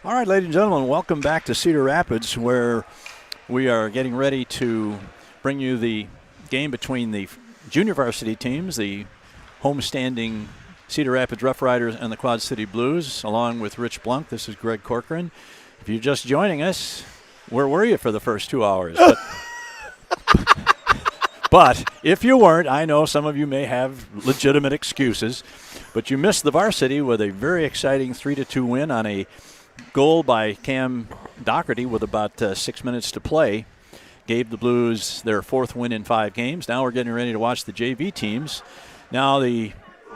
All right, ladies and gentlemen, welcome back to Cedar Rapids, where we are getting ready to bring you the game between the junior varsity teams, the homestanding Cedar Rapids RoughRiders and the Quad City Blues, along with Rich Blunk. This is Greg Corcoran. If you're just joining us, where were you for the first 2 hours? But if you weren't, I know some of you may have legitimate excuses, but you missed the varsity with a very exciting 3-2 win on a goal by Cam Doherty with about 6 minutes to play. Gave the Blues their fourth win in 5 games. Now we're getting ready to watch the JV teams. Now the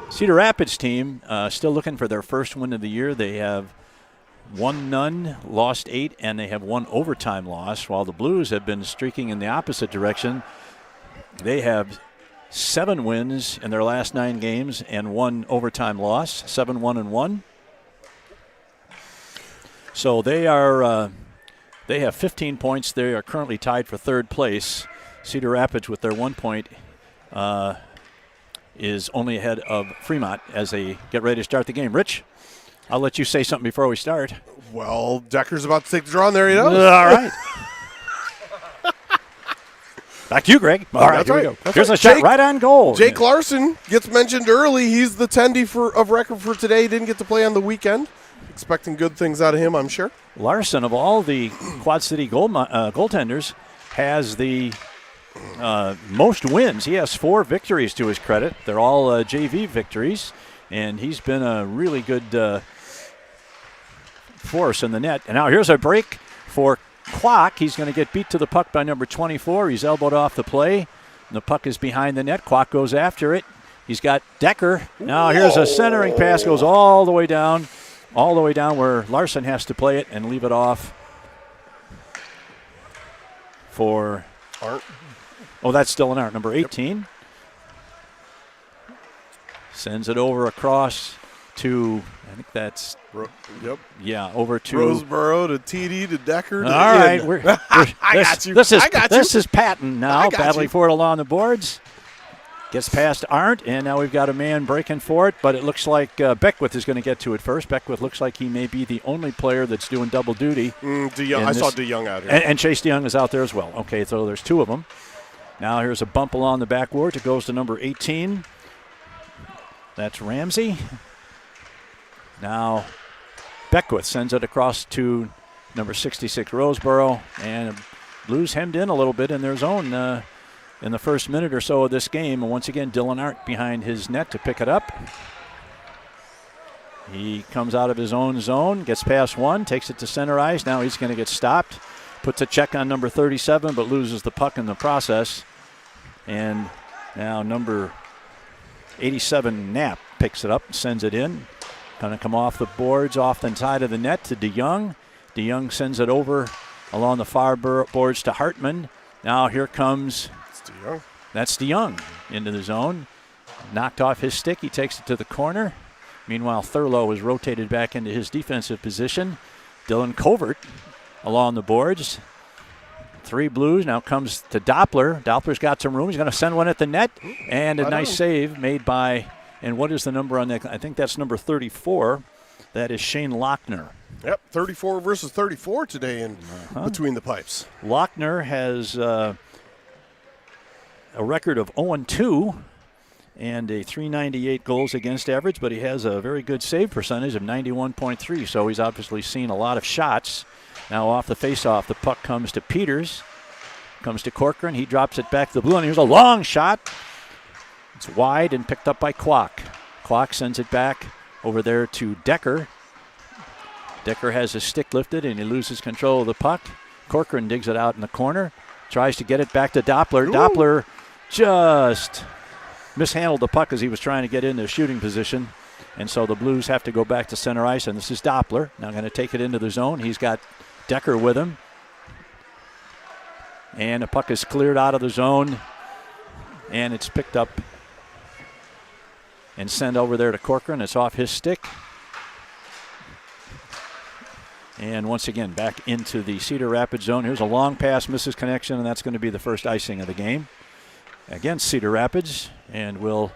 Cedar Rapids team still looking for their first win of the year. They have won none, lost 8, and they have 1 overtime loss, while the Blues have been streaking in the opposite direction. They have 7 wins in their last 9 games and 1 overtime loss, 7-1-1. So they are they have 15 points. They are currently tied for third place. Cedar Rapids, with their 1 point, is only ahead of Fremont as they get ready to start the game. Rich, I'll let you say something before we start. Well, Decker's about to take the draw, and there he goes. All right. Back to you, Greg. All right, here we go. Here's a shot right on goal. Jake Larson gets mentioned early. He's the tendy of record for today. Didn't get to play on the weekend. Expecting good things out of him, I'm sure. Larson, of all the Quad City goaltenders, has the most wins. He has 4 victories to his credit. They're all JV victories, and he's been a really good force in the net. And now here's a break for Kwok. He's going to get beat to the puck by number 24. He's elbowed off the play. And the puck is behind the net. Kwok goes after it. He's got Decker. Now here's a centering pass, goes all the way down where Larson has to play it and leave it off for Art. Oh, that's still an Art, number 18. Sends it over across to, I think that's, over to Roseboro, to TD, to Decker. All right. I got you. This is Patton now, battling for it along the boards. Gets past Arndt, and now we've got a man breaking for it, but it looks like Beckwith is going to get to it first. Beckwith looks like he may be the only player that's doing double duty. I saw DeYoung out here. And Chase DeYoung is out there as well. Okay, so there's 2 of them. Now here's a bump along the backboards. It goes to number 18. That's Ramsey. Now Beckwith sends it across to number 66, Roseboro, and Blues hemmed in a little bit in their zone in the first minute or so of this game. And once again, Dylan Art behind his net to pick it up. He comes out of his own zone, gets past 1, takes it to center ice. Now he's going to get stopped. Puts a check on number 37, but loses the puck in the process. And now number 87, Knapp, picks it up and sends it in. Going to come off the boards, off the side of the net to DeYoung. DeYoung sends it over along the far boards to Hartman. Now here comes... DeYoung. That's DeYoung into the zone. Knocked off his stick. He takes it to the corner. Meanwhile, Thurlow is rotated back into his defensive position. Dylan Covert along the boards. 3 Blues. Now comes to Doppler. Doppler's got some room. He's going to send one at the net. And a nice save made by, and what is the number on that? I think that's number 34. That is Shane Lochner. Yep, 34 versus 34 today in between the pipes. Lochner has a record of 0-2 and a .398 goals against average, but he has a very good save percentage of 91.3, so he's obviously seen a lot of shots. Now off the faceoff, the puck comes to Peters, comes to Corcoran. He drops it back to the blue, and here's a long shot. It's wide and picked up by Kwok. Kwok sends it back over there to Decker. Decker has his stick lifted, and he loses control of the puck. Corcoran digs it out in the corner, tries to get it back to Doppler. Ooh. Doppler just mishandled the puck as he was trying to get into shooting position. And so the Blues have to go back to center ice, and this is Doppler. Now going to take it into the zone. He's got Decker with him. And the puck is cleared out of the zone, and it's picked up and sent over there to Corcoran. It's off his stick. And once again, back into the Cedar Rapids zone. Here's a long pass, misses connection, and that's going to be the first icing of the game against Cedar Rapids. And we'll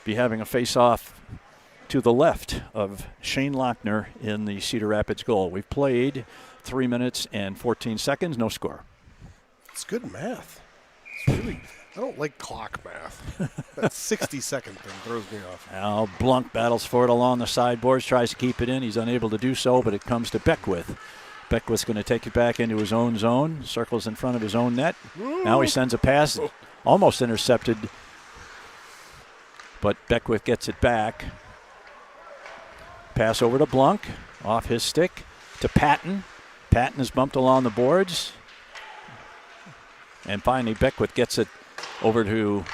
be having a face-off to the left of Shane Lochner in the Cedar Rapids goal. We've played 3 minutes and 14 seconds, no score. It's good math. It's really, I don't like clock math. That 60-second thing throws me off. Now Blunk battles for it along the sideboards, tries to keep it in. He's unable to do so, but it comes to Beckwith. Beckwith's going to take it back into his own zone, circles in front of his own net. Now he sends a pass, almost intercepted, but Beckwith gets it back. Pass over to Blunk, off his stick to Patton. Patton is bumped along the boards. And finally Beckwith gets it over to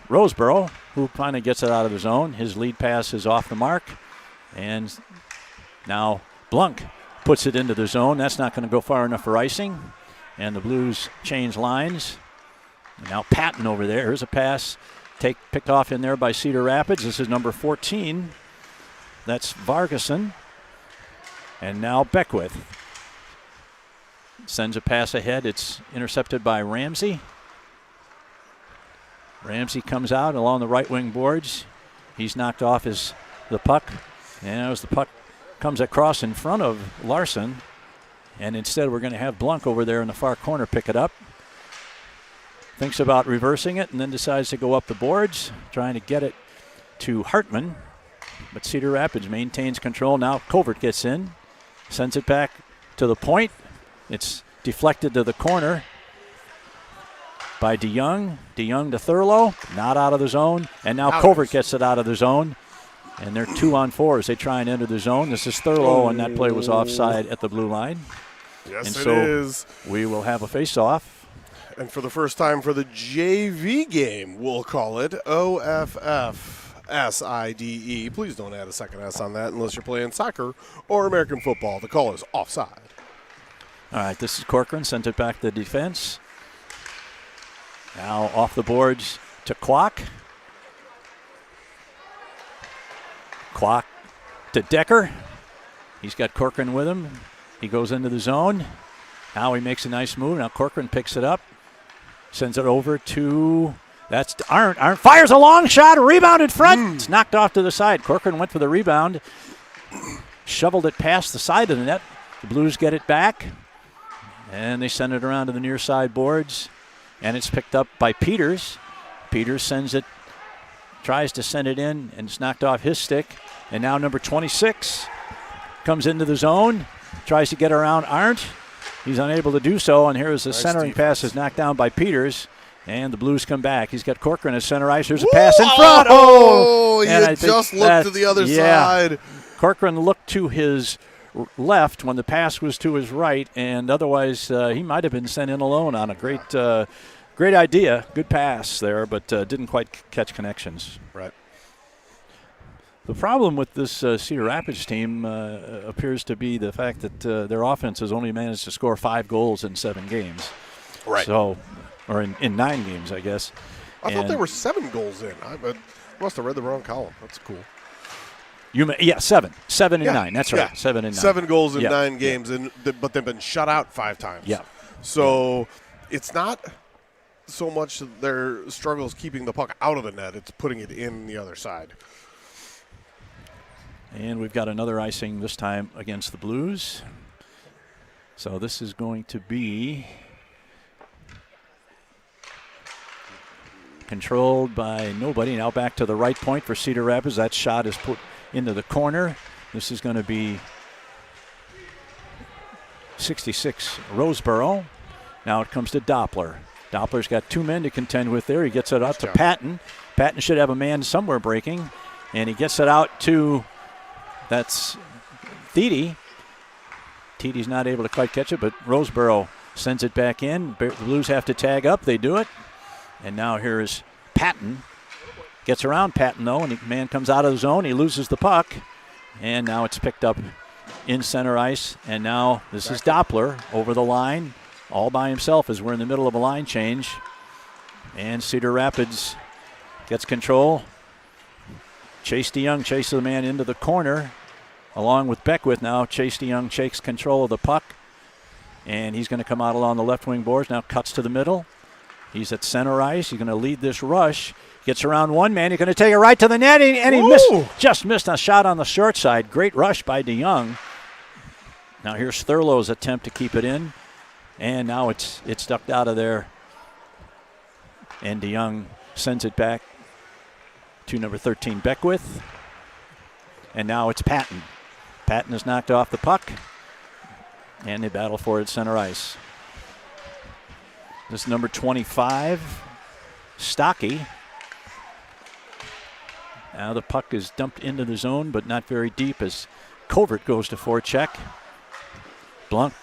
Roseboro, who finally gets it out of the zone. His lead pass is off the mark. And now Blunk puts it into the zone. That's not going to go far enough for icing. And the Blues change lines. And now Patton over there. Here's a pass picked off in there by Cedar Rapids. This is number 14. That's Vargason. And now Beckwith sends a pass ahead. It's intercepted by Ramsey. Ramsey comes out along the right wing boards. He's knocked off the puck. And as the puck comes across in front of Larson, and instead we're going to have Blunk over there in the far corner pick it up. Thinks about reversing it and then decides to go up the boards, trying to get it to Hartman. But Cedar Rapids maintains control. Now Covert gets in, sends it back to the point. It's deflected to the corner by DeYoung. DeYoung to Thurlow, not out of the zone. And now Covert gets it out of the zone. And they're 2-on-4 as they try and enter the zone. This is Thurlow, and that play was offside at the blue line. Yes, and it so is. We will have a face-off. And for the first time for the JV game, we'll call it OFFSIDE. Please don't add a second S on that unless you're playing soccer or American football. The call is offside. All right, this is Corcoran, sent it back to the defense. Now off the boards to Kwok. Kwok to Decker. He's got Corcoran with him. He goes into the zone. Now he makes a nice move. Now Corcoran picks it up. Sends it over to, that's Arndt. Arndt fires a long shot, a rebound in front. It's knocked off to the side. Corcoran went for the rebound. Shoveled it past the side of the net. The Blues get it back. And they send it around to the near side boards. And it's picked up by Peters. Peters sends it, tries to send it in, and it's knocked off his stick. And now number 26 comes into the zone, tries to get around Arndt. He's unable to do so, and here is the centering pass is knocked down by Peters. And the Blues come back. He's got Corcoran at center ice. There's a pass in front. Oh, he just looked to the other side. Corcoran looked to his left when the pass was to his right, and otherwise he might have been sent in alone on a great idea. Good pass there, but didn't quite catch connections. Right. The problem with this Cedar Rapids team appears to be the fact that their offense has only managed to score 5 goals in 7 games. Right. So, or in 9 games, I guess. I thought there were 7 goals in. I must have read the wrong column. That's cool. 7 and 9. That's right. 7 and 9. 7 goals in 9 games, but they've been shut out 5 times. Yeah. So it's not so much their struggles keeping the puck out of the net; it's putting it in the other side. And we've got another icing this time against the Blues. So this is going to be controlled by nobody. Now back to the right point for Cedar Rapids. That shot is put into the corner. This is going to be 66 Roseboro. Now it comes to Doppler. Doppler's got 2 men to contend with there. He gets it out to Patton. Patton should have a man somewhere breaking. And he gets it out to, that's Thede. Thede's not able to quite catch it, but Roseboro sends it back in. The Blues have to tag up. They do it. And now here's Patton. Gets around Patton, though, and the man comes out of the zone. He loses the puck. And now it's picked up in center ice. And now this is Doppler over the line, all by himself as we're in the middle of a line change. And Cedar Rapids gets control. Chase DeYoung chases the man into the corner along with Beckwith. Now Chase DeYoung takes control of the puck. And he's going to come out along the left wing boards. Now cuts to the middle. He's at center ice. He's going to lead this rush. Gets around one man. He's going to take it right to the net, and he just missed a shot on the short side. Great rush by DeYoung. Now here's Thurlow's attempt to keep it in, and now it's ducked out of there. And DeYoung sends it back to number 13, Beckwith. And now it's Patton. Patton is knocked off the puck, and they battle for it at center ice. This is number 25, Stocky. Now the puck is dumped into the zone, but not very deep as Covert goes to forecheck. Blunt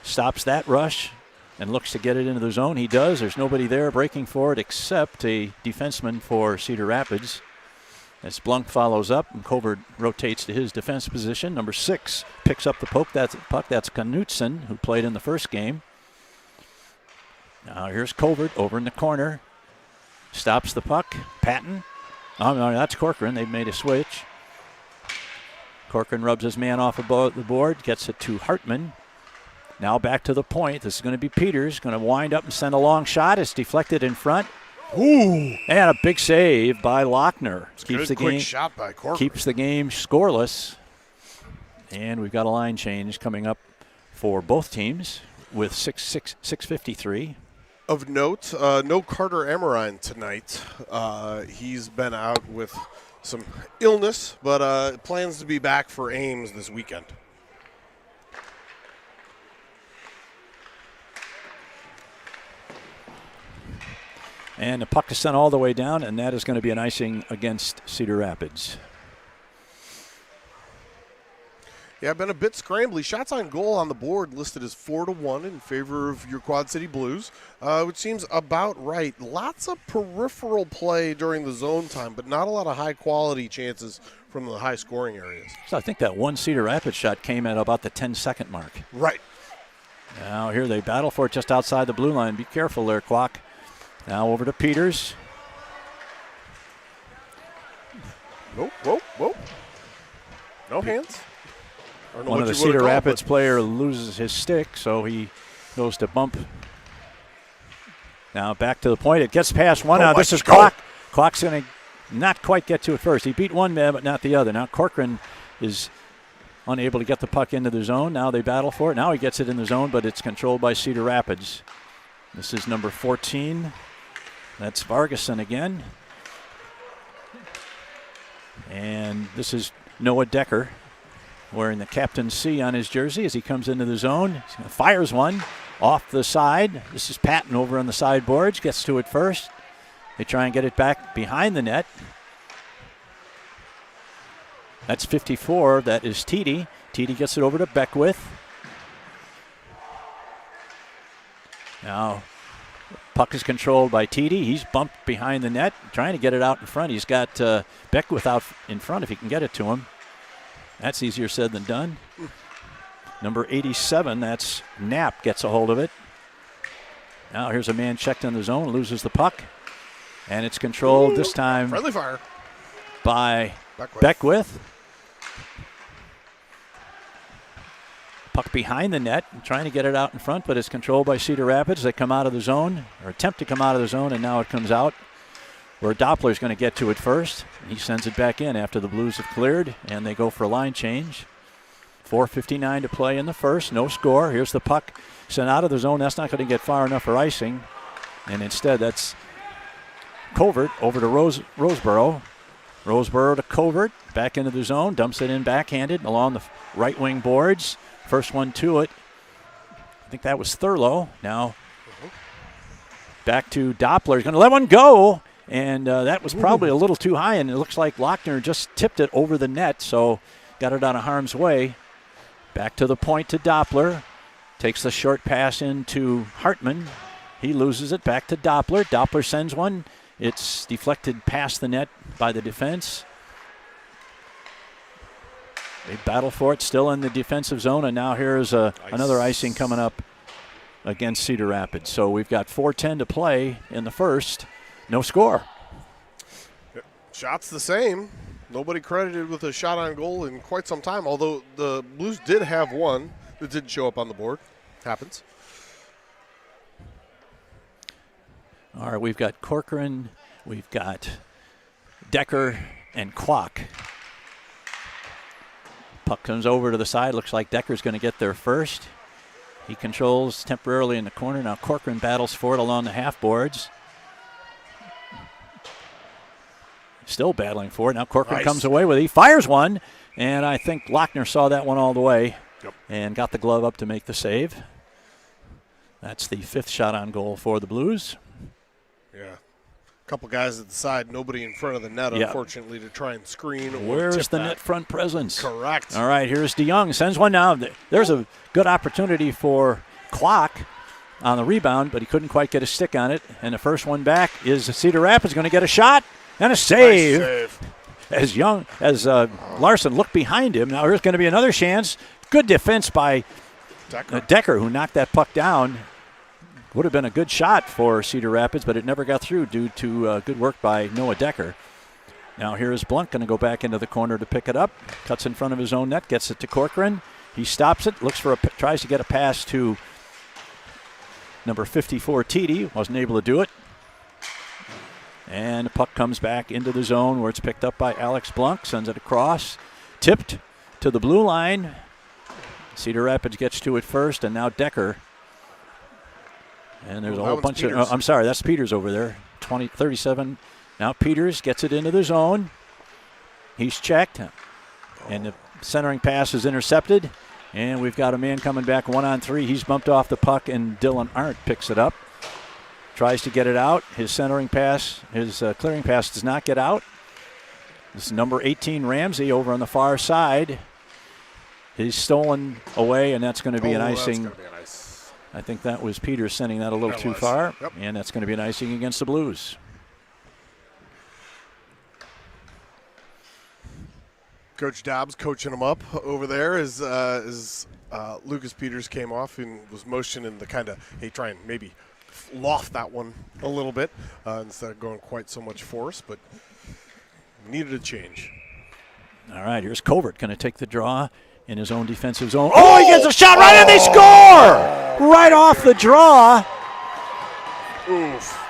stops that rush and looks to get it into the zone. He does. There's nobody there breaking for it except a defenseman for Cedar Rapids. As Blunk follows up and Covert rotates to his defense position. Number 6 picks up the puck. That's Knutson, who played in the first game. Now here's Covert over in the corner. Stops the puck. Patton. Oh, no, that's Corcoran. They've made a switch. Corcoran rubs his man off above the board, gets it to Hartman. Now back to the point. This is going to be Peters. Going to wind up and send a long shot. It's deflected in front. Ooh! And a big save by Lochner. Keeps the game shot by Corcoran. Keeps the game scoreless. And we've got a line change coming up for both teams with 6:53. Of note, no Carter Amarine tonight. He's been out with some illness, but plans to be back for Ames this weekend. And the puck is sent all the way down, and that is going to be an icing against Cedar Rapids. Yeah, been a bit scrambly. Shots on goal on the board listed as 4-1 in favor of your Quad City Blues, which seems about right. Lots of peripheral play during the zone time, but not a lot of high-quality chances from the high-scoring areas. So I think that one Cedar Rapids shot came at about the 10-second mark. Right. Now here they battle for it just outside the blue line. Be careful there, Kwok. Now over to Peters. Whoa. No hands. One of the Cedar Rapids player loses his stick, so he goes to bump. Now back to the point. It gets past one. Now this is Kwok. Kwok's going to not quite get to it first. He beat one man, but not the other. Now Corcoran is unable to get the puck into the zone. Now they battle for it. Now he gets it in the zone, but it's controlled by Cedar Rapids. This is number 14. That's Vargason again. And this is Noah Decker wearing the Captain C on his jersey as he comes into the zone. He fires one off the side. This is Patton over on the sideboards. Gets to it first. They try and get it back behind the net. That's 54. That is Teedy. Teedy gets it over to Beckwith. Now, puck is controlled by Teedy. He's bumped behind the net, trying to get it out in front. He's got Beckwith out in front if he can get it to him. That's easier said than done. Number 87, that's Knapp, gets a hold of it. Now here's a man checked in the zone, loses the puck. And it's controlled this time friendly fire by Beckwith. Puck behind the net, trying to get it out in front, but it's controlled by Cedar Rapids. They come out of the zone, or attempt to come out of the zone, and now it comes out where Doppler's going to get to it first. He sends it back in after the Blues have cleared, and they go for a line change. 4:59 to play in the first, no score. Here's the puck sent out of the zone. That's not going to get far enough for icing, and instead that's Covert over to Roseboro. Roseboro to Covert, back into the zone, dumps it in backhanded along the right wing boards. First one to it, I think that was Thurlow. Now back to Doppler. He's going to let one go, and that was probably a little too high, and it looks like Lochner just tipped it over the net, so got it out of harm's way. Back to the point to Doppler. Takes the short pass into Hartman. He loses it back to Doppler. Doppler sends one. It's deflected past the net by the defense. They battle for it, still in the defensive zone, and now here's another icing coming up against Cedar Rapids. So we've got 4:10 to play in the first. No score. Shots the same. Nobody credited with a shot on goal in quite some time, although the Blues did have one that didn't show up on the board. Happens. All right, we've got Corcoran we've got Decker and Kwok. Puck comes over to the side. Looks like Decker's going to get there first. He controls temporarily in the corner. Now Corcoran battles for it along the half boards. Still battling for it. Now Corcoran comes away with it. He fires one, and I think Lochner saw that one all the way and got the glove up to make the save. That's the 5th shot on goal for the Blues. Yeah. A couple guys at the side, nobody in front of the net, unfortunately, to try and screen or Where's the tip net front presence? Correct. All right, here's DeYoung. Sends one down. There's a good opportunity for Kwok on the rebound, but he couldn't quite get a stick on it. And the first one back is Cedar Rapids going to get a shot and a save. Nice save. As Larson looked behind him. Now here's going to be another chance. Good defense by Decker, who knocked that puck down. Would have been a good shot for Cedar Rapids, but it never got through due to good work by Noah Decker. Now here's Blunt going to go back into the corner to pick it up. Cuts in front of his own net, gets it to Corcoran. He stops it, tries to get a pass to number 54, TD. Wasn't able to do it. And the puck comes back into the zone where it's picked up by Alex Blanc. Sends it across. Tipped to the blue line. Cedar Rapids gets to it first, and now Decker. And there's a whole bunch of... I'm sorry, that's Peters over there. 37. Now Peters gets it into the zone. He's checked. And the centering pass is intercepted. And we've got a man coming back 1-on-3. He's bumped off the puck, and Dylan Arndt picks it up. Tries to get it out. His centering pass, his clearing pass does not get out. This is number 18, Ramsey, over on the far side. He's stolen away, and that's going to be an icing. That's gonna be nice. I think that was Peters sending that a little too far. Yep. And that's going to be an icing against the Blues. Coach Dobbs coaching him up over there as Lucas Peters came off and was motioning the kind of, hey, try and maybe loft that one a little bit instead of going quite so much force, but needed a change. All right, here's Covert going to take the draw in his own defensive zone. Oh, he gets a shot right, and they score! Right off the draw. Oof.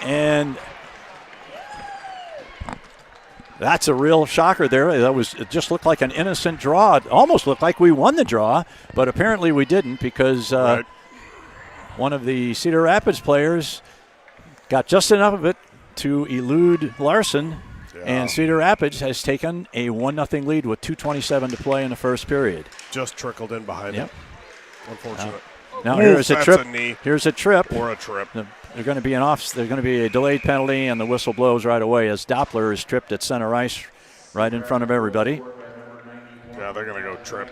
And that's a real shocker there. It just looked like an innocent draw. It almost looked like we won the draw, but apparently we didn't because one of the Cedar Rapids players got just enough of it to elude Larson, and Cedar Rapids has taken a 1-0 lead with 2:27 to play in the first period. Just trickled in behind him. Unfortunate. Now here's a trip. A knee. Here's a trip. Or a trip. There's going to be a delayed penalty, and the whistle blows right away as Doppler is tripped at center ice right in front of everybody. Yeah, they're going to go trip.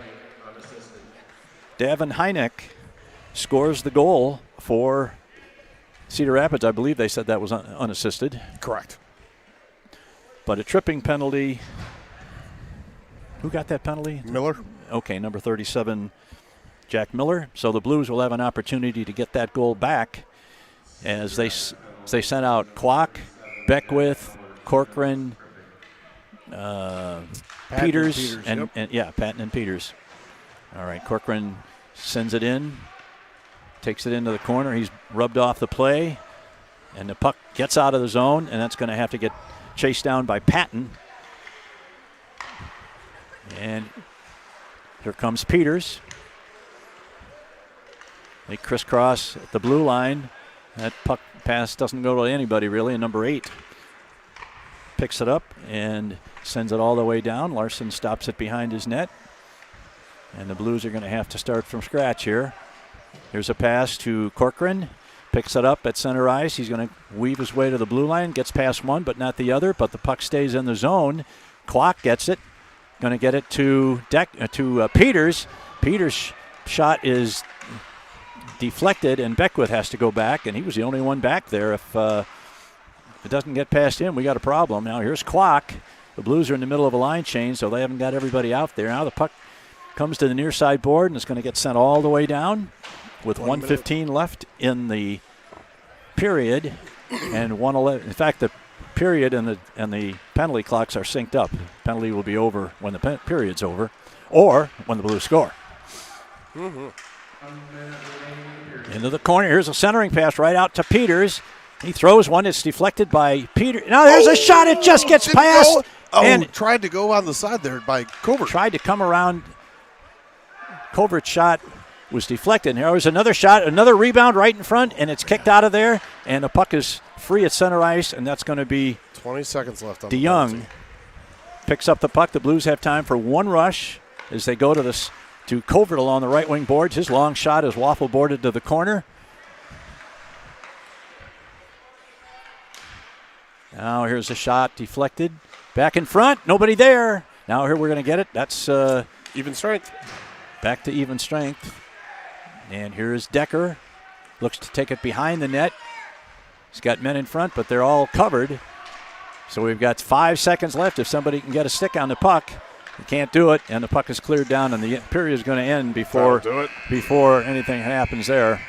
Davin Heineck scores the goal for Cedar Rapids. I believe they said that was unassisted. Correct. But a tripping penalty. Who got that penalty? Miller. Okay, number 37, Jack Miller. So the Blues will have an opportunity to get that goal back as they sent out Kwok, Beckwith, Corcoran, Peters, and Patton and Peters. All right, Corcoran sends it in, takes it into the corner. He's rubbed off the play, and the puck gets out of the zone, and that's going to have to get chased down by Patton. And here comes Peters. They crisscross at the blue line. That puck pass doesn't go to anybody really, and number 8 picks it up and sends it all the way down. Larson stops it behind his net, and the Blues are going to have to start from scratch here. Here's a pass to Corcoran. Picks it up at center ice. He's going to weave his way to the blue line. Gets past one, but not the other. But the puck stays in the zone. Kwok gets it. Going to get it to Peters. Peters' shot is deflected, and Beckwith has to go back, and he was the only one back there. If it doesn't get past him, we got a problem. Now here's Kwok. The Blues are in the middle of a line change, so they haven't got everybody out there. Now the puck comes to the near side board, and it's going to get sent all the way down with 1:15 left in the period, and 1:11. In fact, the period and the penalty clocks are synced up. Penalty will be over when the period's over, or when the Blues score. Mm-hmm. Into the corner. Here's a centering pass right out to Peters. He throws one. It's deflected by Peter. Now there's a shot. It just gets Didn't past. go. Oh, and tried to go on the side there by Covert. tried to come around. Covert's shot was deflected. And there was another shot, another rebound right in front, and it's kicked out of there. And the puck is free at center ice, and that's going to be 20 seconds left on DeYoung. Picks up the puck. The Blues have time for one rush as they go to Covert along the right wing boards. His long shot is waffle boarded to the corner. Now here's a shot deflected. Back in front. Nobody there. Now here we're going to get it. That's even strength. Back to even strength. And here's Decker. Looks to take it behind the net. He's got men in front, but they're all covered. So we've got 5 seconds left if somebody can get a stick on the puck. They can't do it, and the puck is cleared down, and the period is going to end before anything happens there.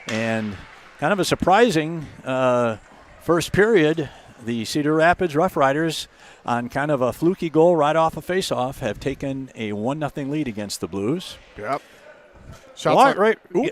And kind of a surprising first period. The Cedar Rapids RoughRiders, on kind of a fluky goal right off a faceoff, have taken a 1-0 lead against the Blues. Yep.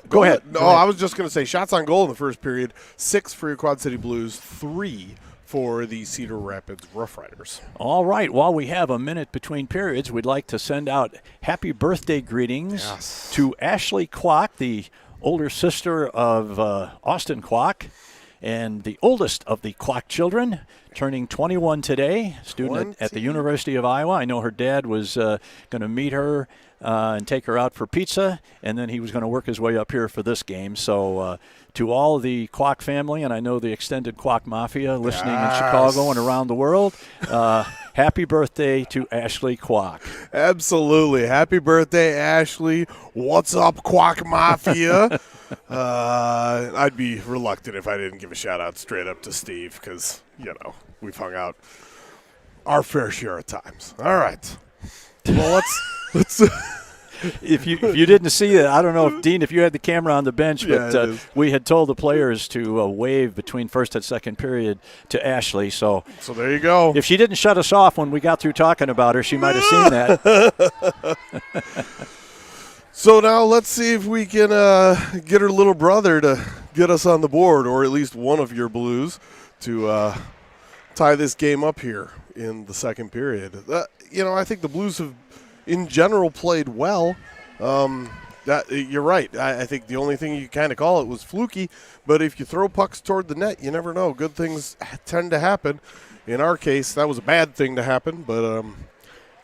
Go ahead. No, I was just going to say shots on goal in the first period. 6 for your Quad City Blues, 3 for the Cedar Rapids RoughRiders. All right. While we have a minute between periods, we'd like to send out happy birthday greetings to Ashley Kwok, the older sister of Austin Kwok, and the oldest of the Kwok children, turning 21 today, student at the University of Iowa. I know her dad was going to meet her and take her out for pizza, and then he was going to work his way up here for this game. So to all of the Kwok family, and I know the extended Kwok Mafia listening in Chicago and around the world, happy birthday to Ashley Kwok. Absolutely. Happy birthday, Ashley. What's up, Kwok Mafia? I'd be reluctant if I didn't give a shout-out straight up to Steve because, we've hung out our fair share of times. All right. Well, let's If you didn't see that, I don't know if Dean, if you had the camera on the bench, but we had told the players to wave between first and second period to Ashley. So there you go. If she didn't shut us off when we got through talking about her, she might have seen that. So now let's see if we can get her little brother to get us on the board, or at least one of your Blues, to tie this game up here in the second period. I think the Blues have, in general, played well. You're right. I think the only thing you kind of call it was fluky, but if you throw pucks toward the net, you never know. Good things tend to happen. In our case, that was a bad thing to happen, but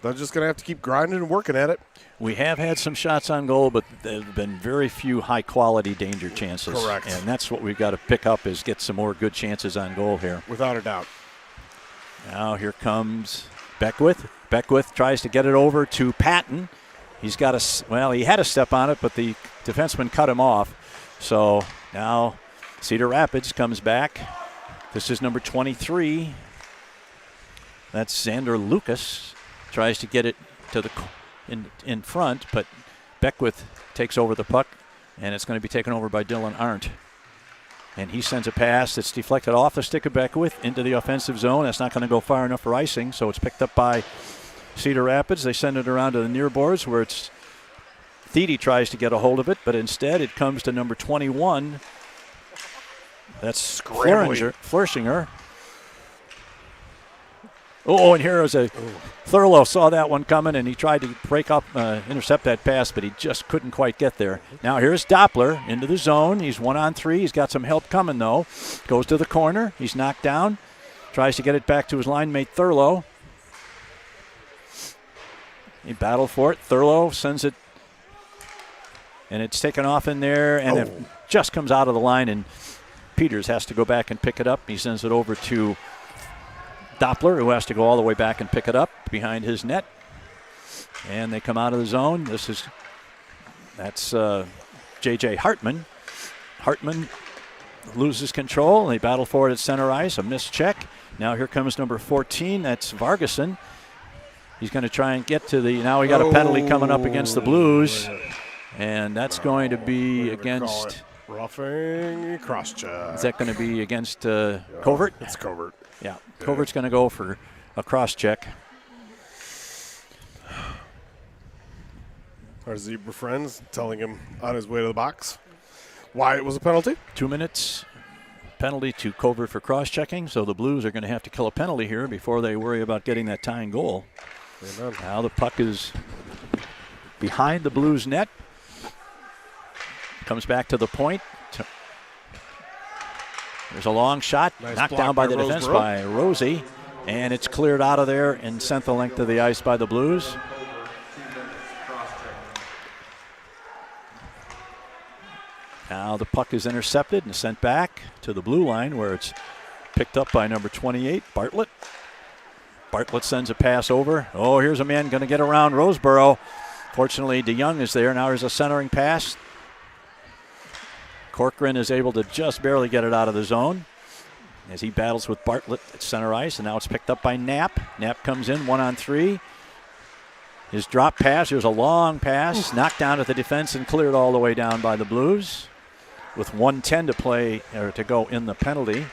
they're just going to have to keep grinding and working at it. We have had some shots on goal, but there have been very few high-quality danger chances. Correct. And that's what we've got to pick up, is get some more good chances on goal here. Without a doubt. Now here comes Beckwith. Beckwith tries to get it over to Patton. He had a step on it, but the defenseman cut him off. So now Cedar Rapids comes back. This is number 23. That's Xander Lucas. Tries to get it to the in front, but Beckwith takes over the puck, and it's going to be taken over by Dylan Arndt. And he sends a pass that's deflected off the stick of Beckwith into the offensive zone. That's not going to go far enough for icing, so it's picked up by Cedar Rapids. They send it around to the near boards where Thede tries to get a hold of it, but instead it comes to number 21. That's Flershinger. Oh, and here is Thurlow saw that one coming, and he tried to intercept that pass, but he just couldn't quite get there. Now here's Doppler into the zone. He's 1-on-3. He's got some help coming, though. Goes to the corner. He's knocked down. Tries to get it back to his line mate, Thurlow. He battled for it. Thurlow sends it, and it's taken off in there, and it just comes out of the line, and Peters has to go back and pick it up. He sends it over to Doppler, who has to go all the way back and pick it up behind his net. And they come out of the zone. That's J.J. Hartman. Hartman loses control, and they battle for it at center ice. A missed check. Now here comes number 14. That's Vargason. He's going to try and get to now we got a penalty coming up against the Blues. And that's going to be against... Roughing, cross-check. Is that going to be against Covert? It's Covert. Yeah, Covert's going to go for a cross-check. Our zebra friends telling him on his way to the box why it was a penalty. 2 minutes penalty to covert for cross-checking, so the Blues are going to have to kill a penalty here before they worry about getting that tying goal. Amen. Now the puck is behind the Blues net. Comes back to the point. There's a long shot, Nice knocked block down by by the defense Roseborough. by Rosie, and it's cleared out of there and sent the length of the ice by the Blues. Now the puck is intercepted and sent back to the blue line where it's picked up by number 28, Bartlett. Bartlett sends a pass over. Oh, here's a man going to get around Roseborough. Fortunately, DeYoung is there. Now there's a centering pass. Corcoran is able to just barely get it out of the zone as he battles with Bartlett at center ice, and now it's picked up by Knapp. Knapp comes in 1-on-3. His drop pass, here's a long pass, knocked down at the defense and cleared all the way down by the Blues with 1:10 to play, or to go in the penalty.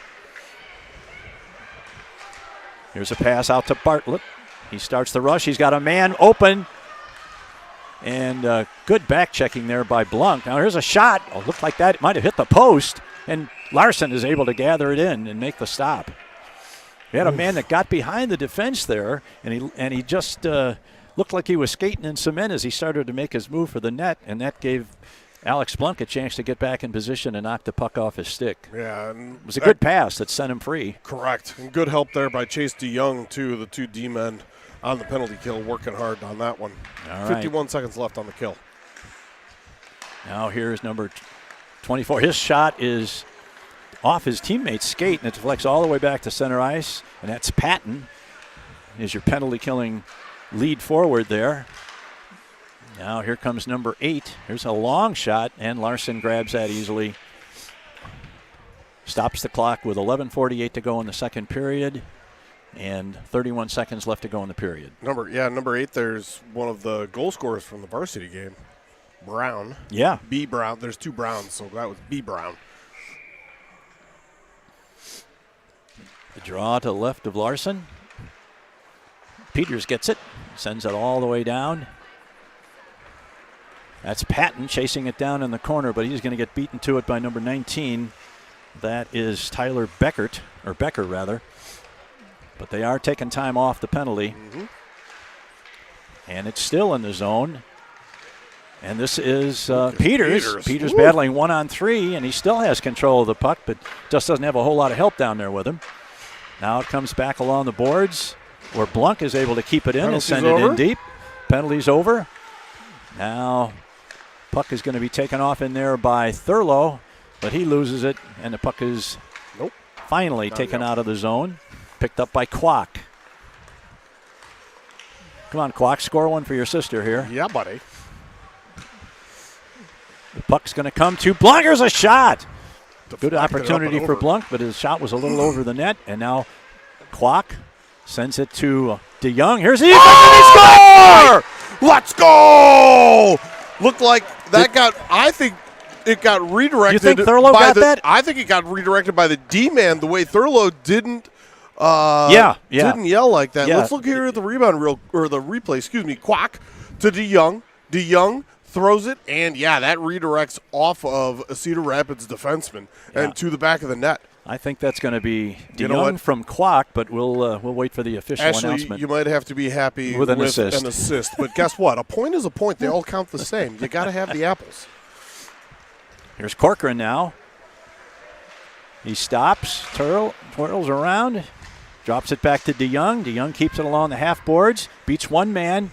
Here's a pass out to Bartlett. He starts the rush. He's got a man open. And good back checking there by Blunk. Now here's a shot. Oh, looked like that. It might have hit the post. And Larson is able to gather it in and make the stop. We had a man that got behind the defense there, and he just looked like he was skating in cement as he started to make his move for the net, and that gave Alex Blunk a chance to get back in position and knock the puck off his stick. Yeah, and It was a good pass that sent him free. correct. And good help there by Chase DeYoung, too, the two D-men on the penalty kill, working hard on that one. All right. 51 seconds left on the kill. Now here's number 24. His shot is off his teammate's skate, and it deflects all the way back to center ice, and that's Patton is your penalty killing lead forward there. Now here comes number 8. Here's a long shot, and Larson grabs that easily. Stops the clock with 11:48 to go in the second period and 31 seconds left to go in the period. Number 8, there's one of the goal scorers from the varsity game, Brown. Yeah. B. Brown. There's two Browns, so that was B. Brown. The draw to the left of Larson. Peters gets it, sends it all the way down. That's Patton chasing it down in the corner, but he's going to get beaten to it by number 19. That is Tyler Becker. But they are taking time off the penalty. Mm-hmm. And it's still in the zone. And this is Lucas Peters. Peters Woo. battling 1-on-3, and he still has control of the puck, but just doesn't have a whole lot of help down there with him. Now it comes back along the boards where Blunk is able to keep it in Penalty's and send over. it in deep. Penalty's over. Now puck is going to be taken off in there by Thurlow, but he loses it, and the puck is finally taken out of the zone. Picked up by Kwok. Come on, Kwok, score one for your sister here. Yeah, buddy. The puck's going to come to Blunk. Here's a shot. Good Deflected opportunity up and for over. Blunk, but his shot was a little over the net. And now Kwok sends it to DeYoung. Here's the score! Let's go! Looked like that I think it got redirected. You think Thurlow by got that? I think it got redirected by the D-man the way Thurlow didn't didn't yell like that. Yeah. Let's look here at the replay, excuse me. Kwok to DeYoung. DeYoung throws it, and that redirects off of a Cedar Rapids defenseman and to the back of the net. I think that's going to be You know DeYoung what? from Kwok, but we'll wait for the official Ashley, announcement. you might have to be happy With an assist. an assist. But guess what? A point is a point. They all count the same. You got to have the apples. Here's Corcoran now. He stops, twirls around, drops it back to DeYoung. DeYoung keeps it along the half boards, beats one man.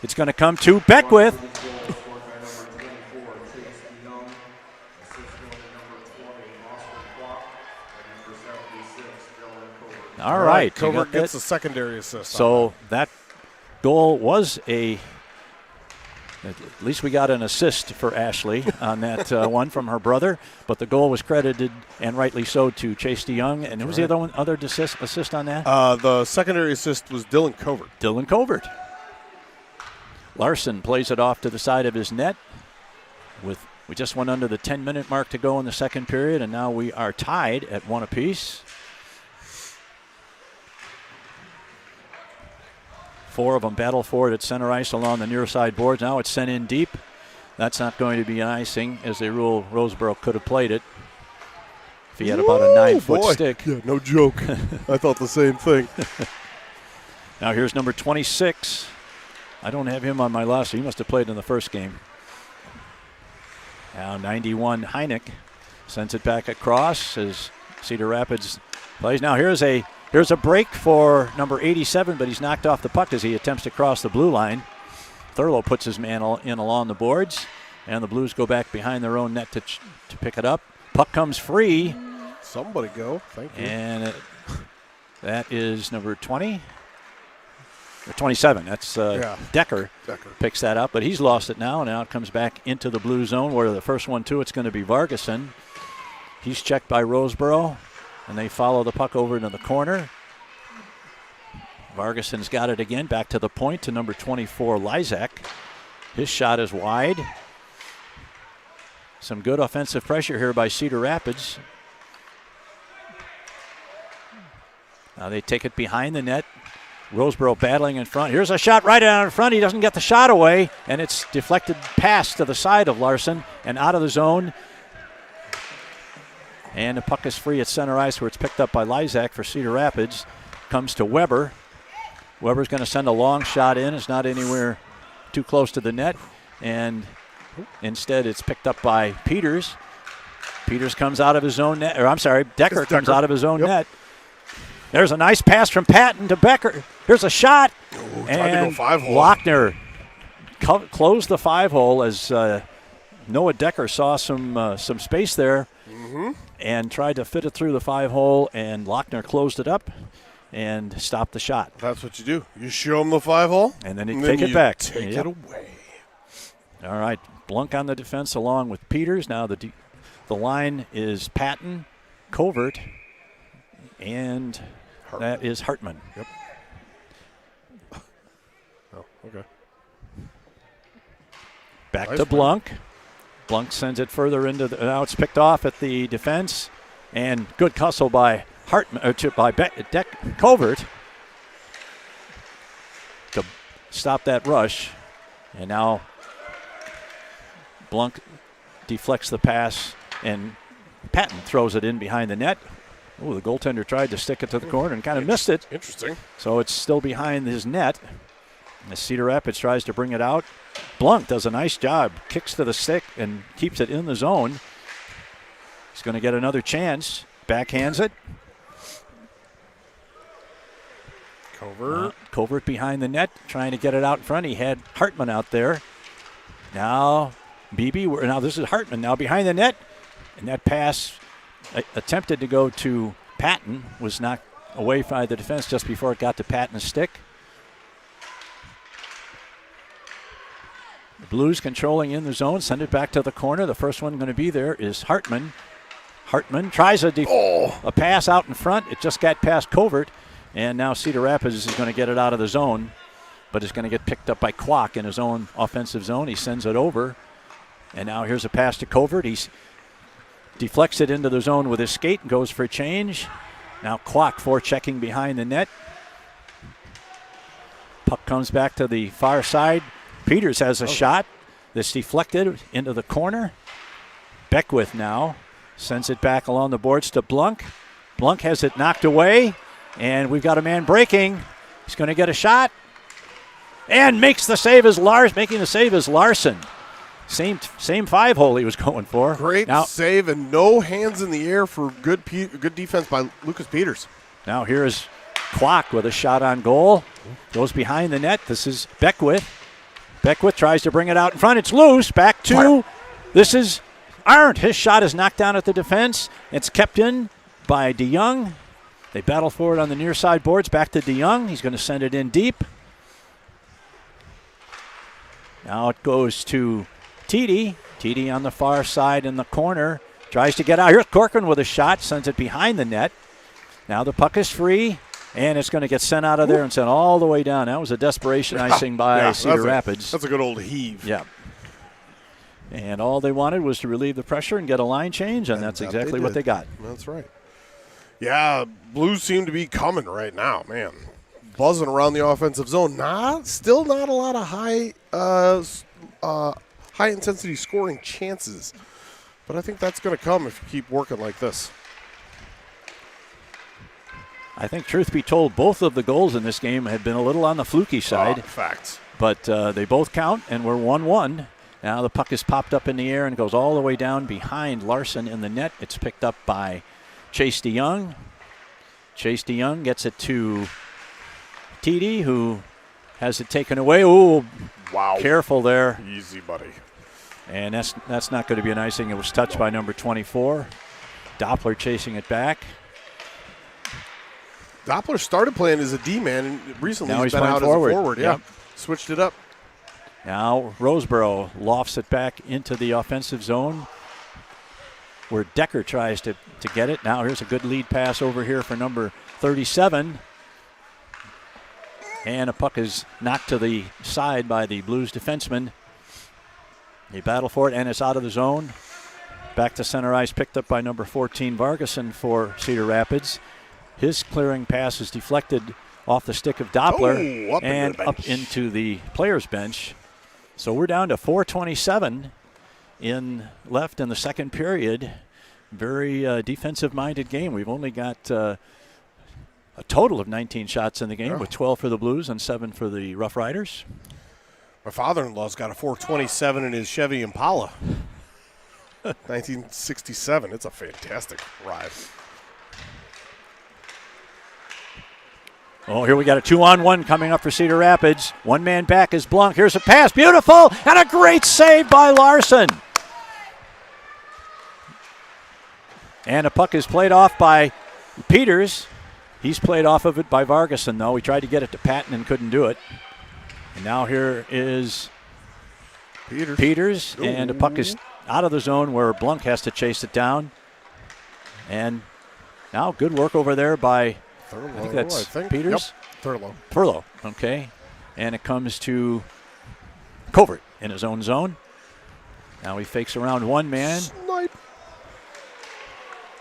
It's going to come to Beckwith. All right. you Covert got that? gets a secondary assist. So that goal was at least we got an assist for Ashley on that one from her brother, but the goal was credited, and rightly so, to Chase DeYoung. And who was the other assist on that? The secondary assist was Dylan Covert. Dylan Covert. Larson plays it off to the side of his net. We just went under the 10-minute mark to go in the second period, and now we are tied at one apiece. 4 of them battle for it at center ice along the near side boards. Now it's sent in deep. That's not going to be an icing, as they rule Roseborough could have played it. if he had about a 9-foot stick. Yeah, no joke. I thought the same thing. Now here's number 26. I don't have him on my list. He must have played in the first game. Now 91 Heineck sends it back across as Cedar Rapids plays. Now here's a break for number 87, but he's knocked off the puck as he attempts to cross the blue line. Thurlow puts his man in along the boards, and the Blues go back behind their own net to pick it up. Puck comes free. Somebody go. Thank you. And that is number 20. Or 27. That's Decker. Decker picks that up, but he's lost it now. Now it comes back into the blue zone where the first one, too, it's going to be Vargason. He's checked by Roseboro, and they follow the puck over into the corner. Vargason's got it again, back to the point to number 24, Lysak. His shot is wide. Some good offensive pressure here by Cedar Rapids. Now they take it behind the net. Roseboro battling in front. Here's a shot right out in front. He doesn't get the shot away, and it's deflected pass to the side of Larson and out of the zone. And the puck is free at center ice where it's picked up by Lysak for Cedar Rapids. Comes to Weber. Weber's going to send a long shot in. It's not anywhere too close to the net, and instead it's picked up by Peters. Peters comes out of his own net, or I'm sorry, Decker comes out of his own net. There's a nice pass from Patton to Becker. Here's a shot. And Lochner closed the 5-hole as Noah Decker saw some space there and tried to fit it through the 5-hole, and Lochner closed it up and stopped the shot. That's what you do. You show them the 5-hole. And then you take it back. Take it away. All right. Blunk on the defense along with Peters. Now the line is Patton, Covert, and that is Hartman. Yep. Oh, okay. Back to Blunk. Blunk sends it further into the. Now it's picked off at the defense, and good hustle by Hartman by Covert to stop that rush, and now Blunk deflects the pass, and Patton throws it in behind the net. Oh, the goaltender tried to stick it to the corner and kind of missed it. Interesting. So it's still behind his net. As Cedar Rapids tries to bring it out. Blunk does a nice job, kicks to the stick and keeps it in the zone. He's going to get another chance. Backhands it. Covert behind the net, trying to get it out in front. He had Hartman out there. Now this is Hartman now behind the net. And that pass attempted to go to Patton, was knocked away by the defense just before it got to Patton's stick. The Blues controlling in the zone, send it back to the corner. The first one going to be there is Hartman. Hartman tries a pass out in front. It just got past Covert, and now Cedar Rapids is going to get it out of the zone, but it's going to get picked up by Kwok in his own offensive zone. He sends it over, and now here's a pass to Covert. He's deflects it into the zone with his skate and goes for a change. Now Kwok forechecking behind the net. Puck comes back to the far side. Peters has a shot that's deflected into the corner. Beckwith now sends it back along the boards to Blunk. Blunk has it knocked away, and we've got a man breaking. He's going to get a shot and making the save is Larson. Same 5-hole he was going for. Great save and no hands in the air for good defense by Lucas Peters. Now here is Kwok with a shot on goal. Goes behind the net. This is Beckwith. Beckwith tries to bring it out in front. It's loose. Back to. This is Arndt. His shot is knocked down at the defense. It's kept in by DeYoung. They battle for it on the near side boards. Back to DeYoung. He's going to send it in deep. Now it goes to Tiede. Tiede on the far side in the corner. Tries to get out. Here's Corcoran with a shot. Sends it behind the net. Now the puck is free. And it's going to get sent out of there and sent all the way down. That was a desperation icing by Cedar Rapids. That's a good old heave. Yeah. And all they wanted was to relieve the pressure and get a line change, and that's exactly what they got. That's right. Yeah, Blues seem to be coming right now, man. Buzzing around the offensive zone. Still not a lot of high intensity scoring chances. But I think that's going to come if you keep working like this. I think, truth be told, both of the goals in this game have been a little on the fluky side. Facts. But they both count, and we're 1-1. Now the puck is popped up in the air and goes all the way down behind Larson in the net. It's picked up by Chase DeYoung. Chase DeYoung gets it to TD, who has it taken away. Ooh, wow. Careful there. Easy, buddy. And that's not going to be an icing. It was touched by number 24. Doppler chasing it back. Doppler started playing as a D-man, and recently Now he's he's been out forward. as a forward. Yeah, Yep. switched it up. Now Roseboro lofts it back into the offensive zone where Decker tries to get it. Now here's a good lead pass over here for number 37. And a puck is knocked to the side by the Blues defenseman. They battle for it, and it's out of the zone. Back to center ice, picked up by number 14, Vargason for Cedar Rapids. His clearing pass is deflected off the stick of Doppler up into the player's bench. So we're down to 4:27 left in the second period. Very defensive-minded game. We've only got a total of 19 shots in the game, with 12 for the Blues and 7 for the RoughRiders. My father-in-law's got a 427 in his Chevy Impala. 1967. It's a fantastic ride. Oh, here we got a 2-on-1 coming up for Cedar Rapids. One man back is Blunk. Here's a pass. Beautiful. And a great save by Larson. And a puck is played off by Peters. He's played off of it by Vargason, though. He tried to get it to Patton and couldn't do it. And now here is Peters. And the puck is out of the zone where Blunk has to chase it down. And now good work over there by... I think that's Peters? Yep. Furlow, okay. And it comes to Covert in his own zone. Now he fakes around one man. Snipe.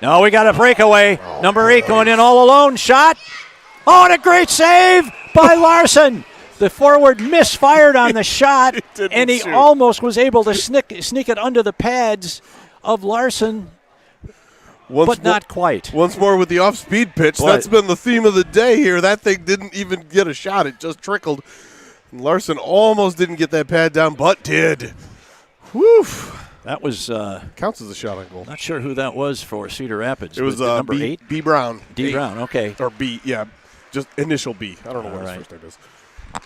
No, we got a breakaway. Number 8 going in all alone. Shot. Oh, and a great save by Larson. The forward misfired on the shot, and he almost was able to sneak it under the pads of Larson. But not quite. Once more with the off-speed pitch. What? That's been the theme of the day here. That thing didn't even get a shot. It just trickled. And Larson almost didn't get that pad down, but did. Whew. That was... counts as a shot on goal. Not sure who that was for Cedar Rapids. It was number 8? B. Brown. D. Brown, okay. Or B, yeah. Just initial B. I don't know what his first name is.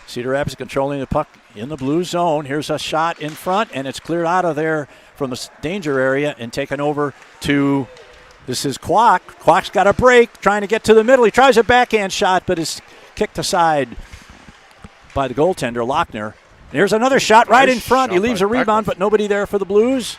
Cedar Rapids controlling the puck in the blue zone. Here's a shot in front, and it's cleared out of there from the danger area and taken over to... This is Kwok. Kwok's got a break, trying to get to the middle. He tries a backhand shot, but is kicked aside by the goaltender, Lochner. Here's another shot right in front. He leaves a rebound, but nobody there for the Blues.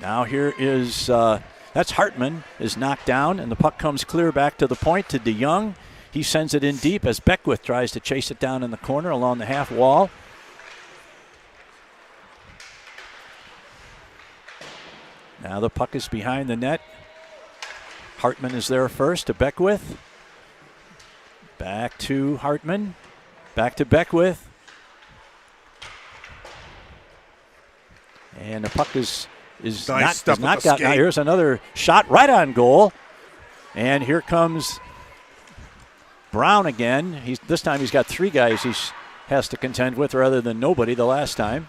Now here is, that's Hartman is knocked down, and the puck comes clear back to the point to DeYoung. He sends it in deep as Beckwith tries to chase it down in the corner along the half wall. Now the puck is behind the net. Hartman is there first to Beckwith. Back to Hartman. Back to Beckwith. And the puck is nice not got. Now here's another shot right on goal. And here comes Brown again. This time he's got 3 guys he has to contend with rather than nobody the last time.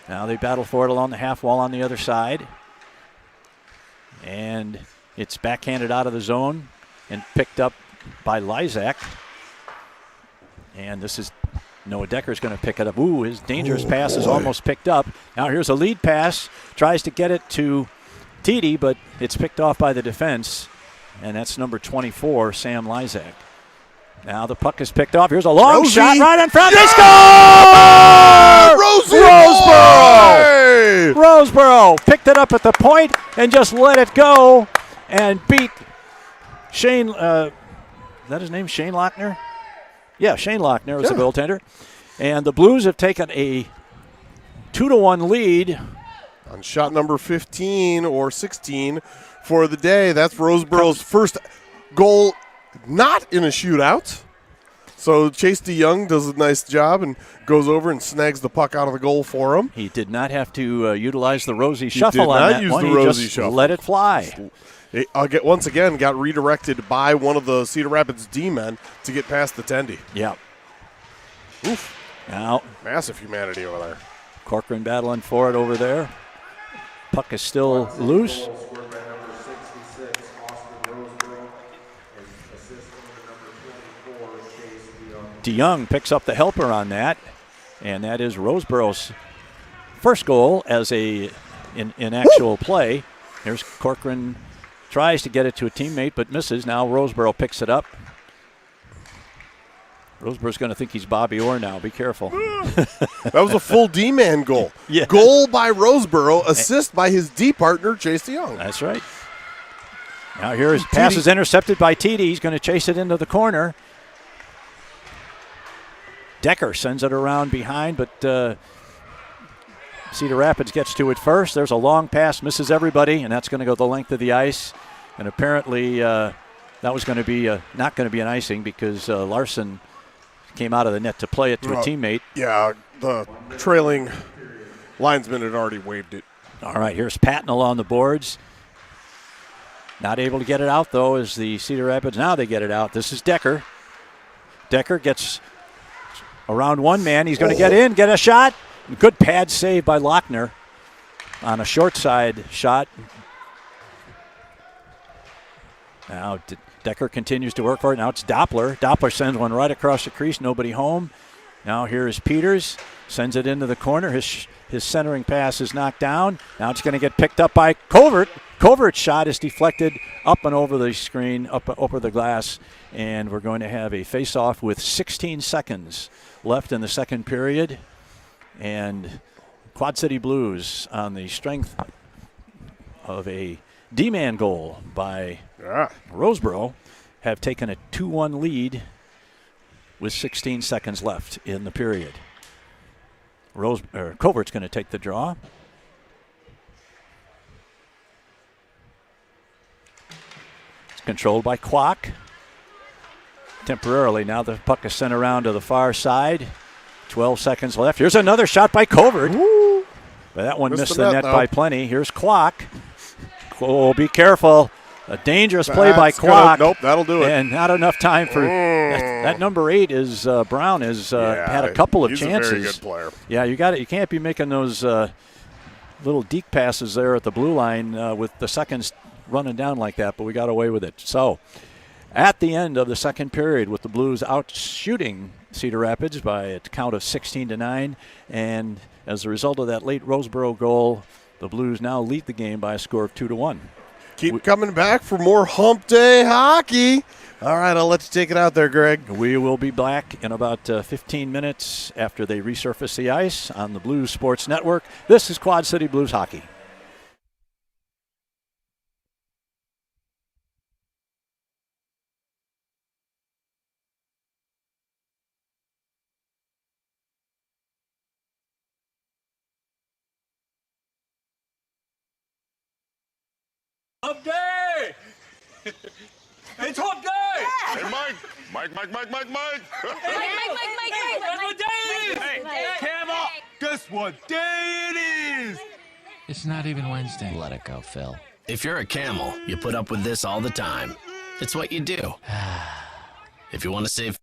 Now they battle for it along the half wall on the other side. And it's backhanded out of the zone and picked up by Lysak. And this is Noah Decker's going to pick it up. Ooh, his dangerous pass is almost picked up. Now here's a lead pass. Tries to get it to TD, but it's picked off by the defense. And that's number 24, Sam Lysak. Now the puck is picked off. Here's a long shot right in front. They score! Roseboro picked it up at the point and just let it go and beat Shane. Is that his name? Shane Lochner? Yeah, Shane Lochner was the goaltender. And the Blues have taken a 2-1 lead. On shot number 15 or 16 for the day. That's Roseboro's first goal not in a shootout. So Chase DeYoung does a nice job and goes over and snags the puck out of the goal for him. He did not have to utilize the Rosie Shuffle on that one. He just let it fly. Once again, got redirected by one of the Cedar Rapids D-men to get past the Tendy. Yeah. Oof. Now, massive humanity over there. Corcoran battling for it over there. Puck is still loose. DeYoung picks up the helper on that, and that is Roseborough's first goal as in actual play. Here's Corcoran, tries to get it to a teammate but misses. Now Roseborough picks it up. Roseborough's going to think he's Bobby Orr now. Be careful. That was a full D-man goal. Yeah. Goal by Roseborough, assist by his D partner, Chase DeYoung. That's right. Now here his pass is intercepted by TD. He's going to chase it into the corner. Decker sends it around behind, but Cedar Rapids gets to it first. There's a long pass, misses everybody, and that's going to go the length of the ice. And apparently that was going to be not going to be an icing because Larson came out of the net to play it to a teammate. Yeah, the trailing linesman had already waved it. All right, here's Patnell on the boards. Not able to get it out, though, as the Cedar Rapids. Now they get it out. This is Decker. Decker gets around one man. He's going to get in, get a shot. Good pad save by Lochner on a short side shot. Now Decker continues to work for it. Now it's Doppler. Doppler sends one right across the crease. Nobody home. Now here is Peters. Sends it into the corner. His centering pass is knocked down. Now it's going to get picked up by Covert. Covert's shot is deflected up and over the screen, up over the glass, and we're going to have a face-off with 16 seconds left in the second period. And Quad City Blues, on the strength of a D-man goal by Roseborough, have taken a 2-1 lead with 16 seconds left in the period. Covert's going to take the draw. It's controlled by Kwok. Temporarily, now the puck is sent around to the far side. 12 seconds left. Here's another shot by Covert. Woo. But that one missed the net by plenty. Here's Kwok. Oh, be careful. A dangerous play by Kwok. Nope, that'll do it. And not enough time for that number 8 is Brown has had a couple of chances. He's a very good player. Yeah, you can't be making those little deke passes there at the blue line with the seconds running down like that, but we got away with it. So at the end of the second period, with the Blues out shooting Cedar Rapids by a count of 16-9, and as a result of that late Roseborough goal, the Blues now lead the game by a score of 2-1. Keep coming back for more Hump Day hockey. All right, I'll let you take it out there, Greg. We will be back in about 15 minutes after they resurface the ice on the Blues Sports Network. This is Quad City Blues Hockey. Hump Day! It's Hump Day! Hey, Mike! Mike! That's what day it is! Hey, Camel! Guess what day it is? It's not even Wednesday. Let it go, Phil. If you're a camel, you put up with this all the time. It's what you do. If you want to save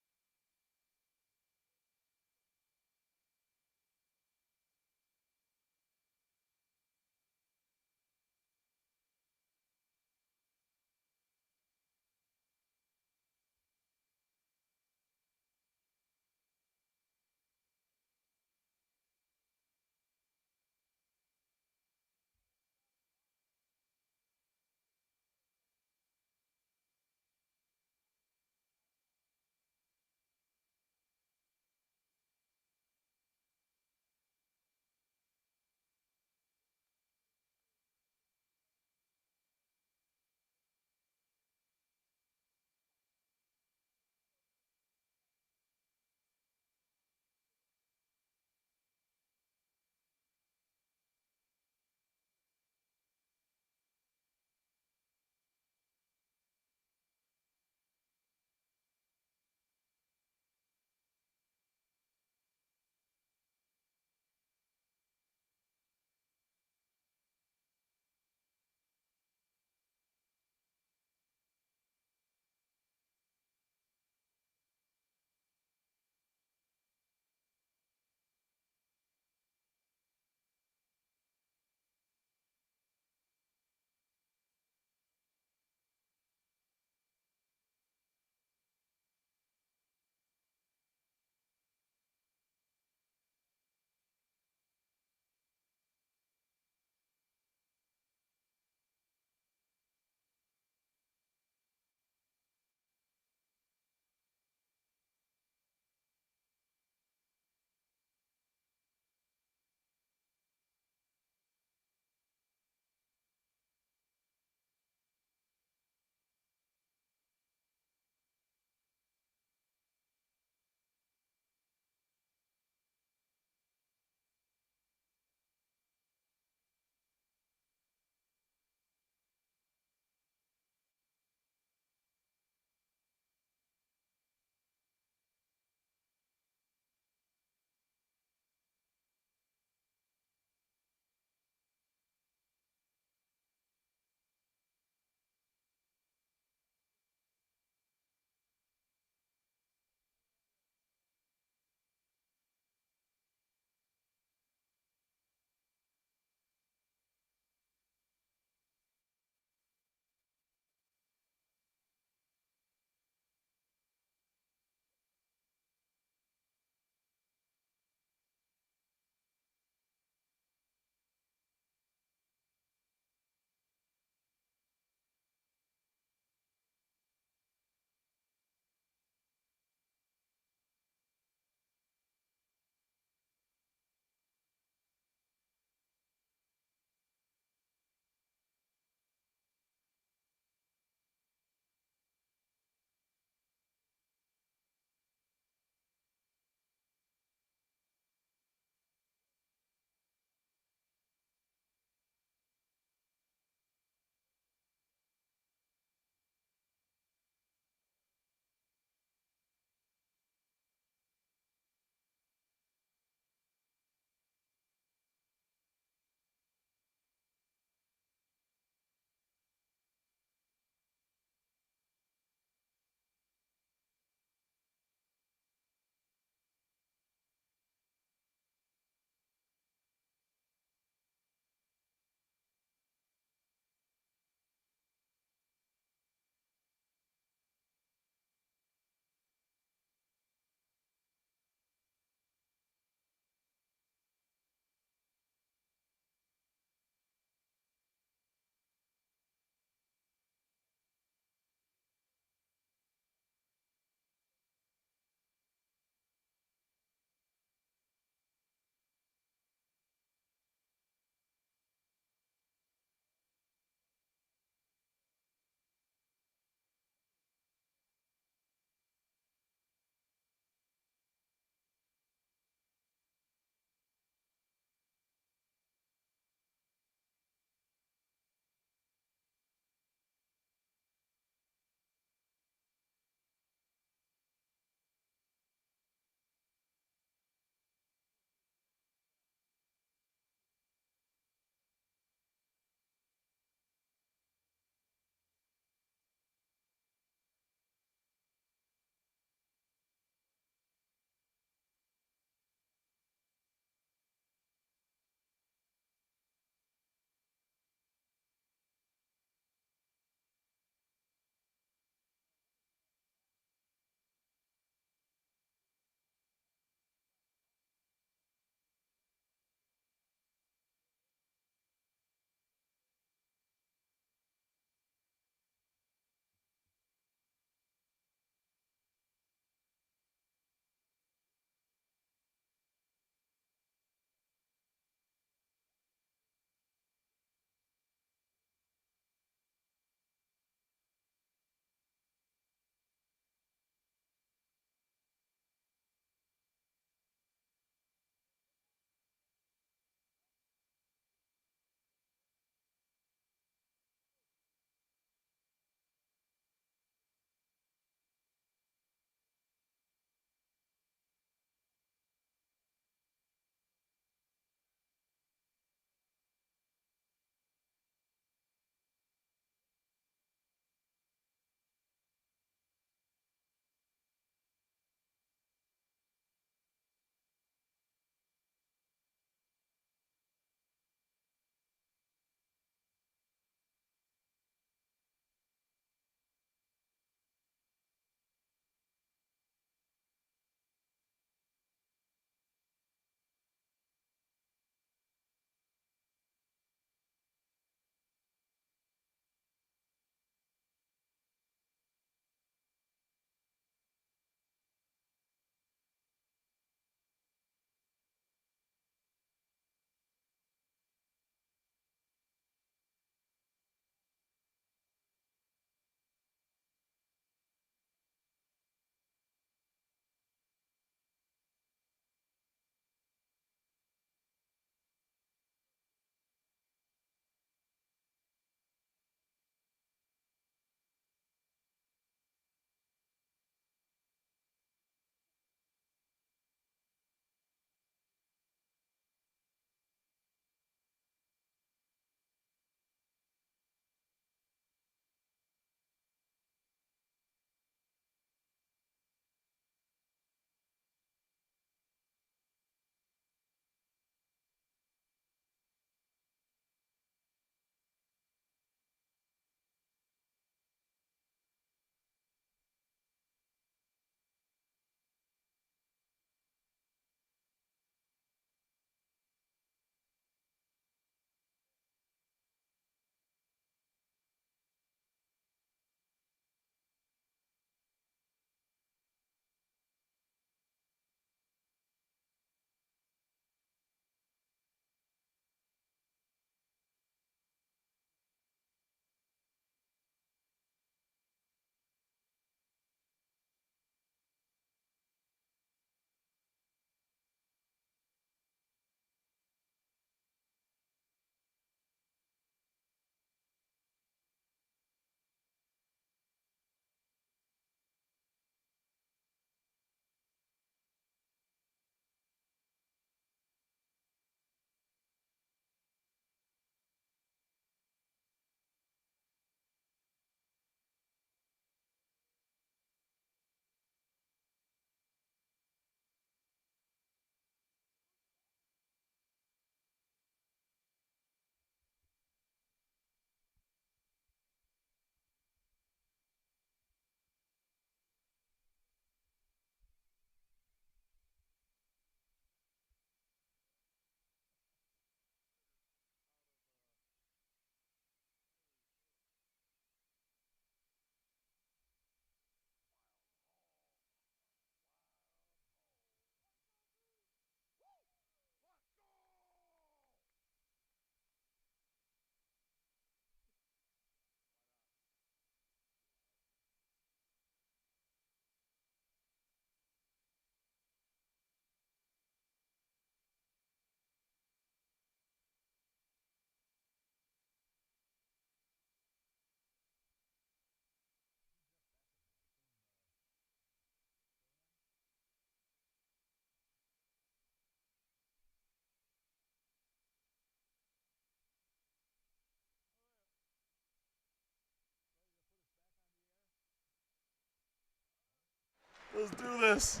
this.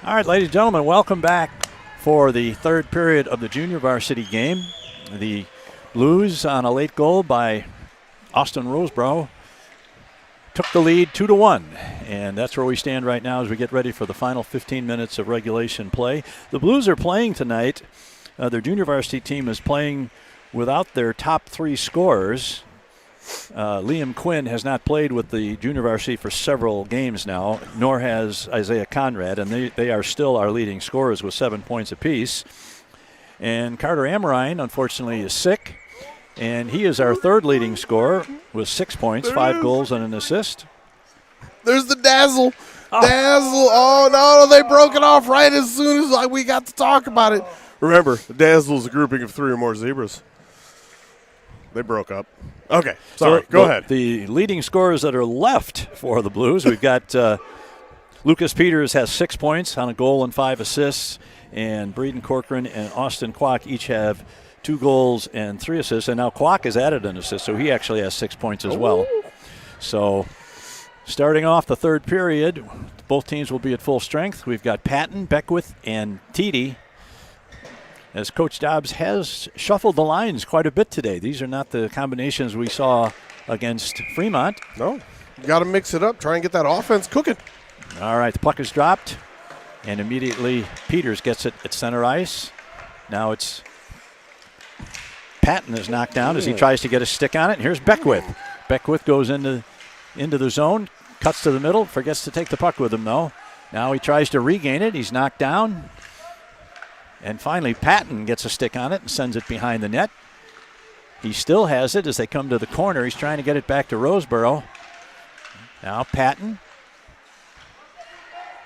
All right, ladies and gentlemen, welcome back for the third period of the junior varsity game. The Blues, on a late goal by Austin Roseborough, took the lead 2-1, and that's where we stand right now as we get ready for the final 15 minutes of regulation play. The Blues are playing tonight. Their junior varsity team is playing without their top three scorers. Liam Quinn has not played with the junior varsity for several games now, nor has Isaiah Conrad, and they are still our leading scorers with 7 points apiece. And Carter Amrine, unfortunately, is sick, and he is our third leading scorer with 6 points, 5 goals, and an assist. There's the Dazzle. Dazzle. Oh, no, they broke it off right as soon as we got to talk about it. Remember, the Dazzle is a grouping of 3 or more zebras. They broke up. Okay, sorry. So go ahead. The leading scorers that are left for the Blues, we've got Lucas Peters has 6 points on a goal and 5 assists, and Breeden Corcoran and Austin Kwok each have 2 goals and 3 assists, and now Kwok has added an assist, so he actually has 6 points as well. So starting off the third period, both teams will be at full strength. We've got Patton, Beckwith, and Teedy, as Coach Dobbs has shuffled the lines quite a bit today. These are not the combinations we saw against Fremont. No, you got to mix it up. Try and get that offense cooking. All right, the puck is dropped, and immediately Peters gets it at center ice. Now it's Patton is knocked down as he tries to get a stick on it. And here's Beckwith. Beckwith goes into the zone, cuts to the middle, forgets to take the puck with him, though. Now he tries to regain it. He's knocked down. And finally, Patton gets a stick on it and sends it behind the net. He still has it as they come to the corner. He's trying to get it back to Roseborough. Now Patton,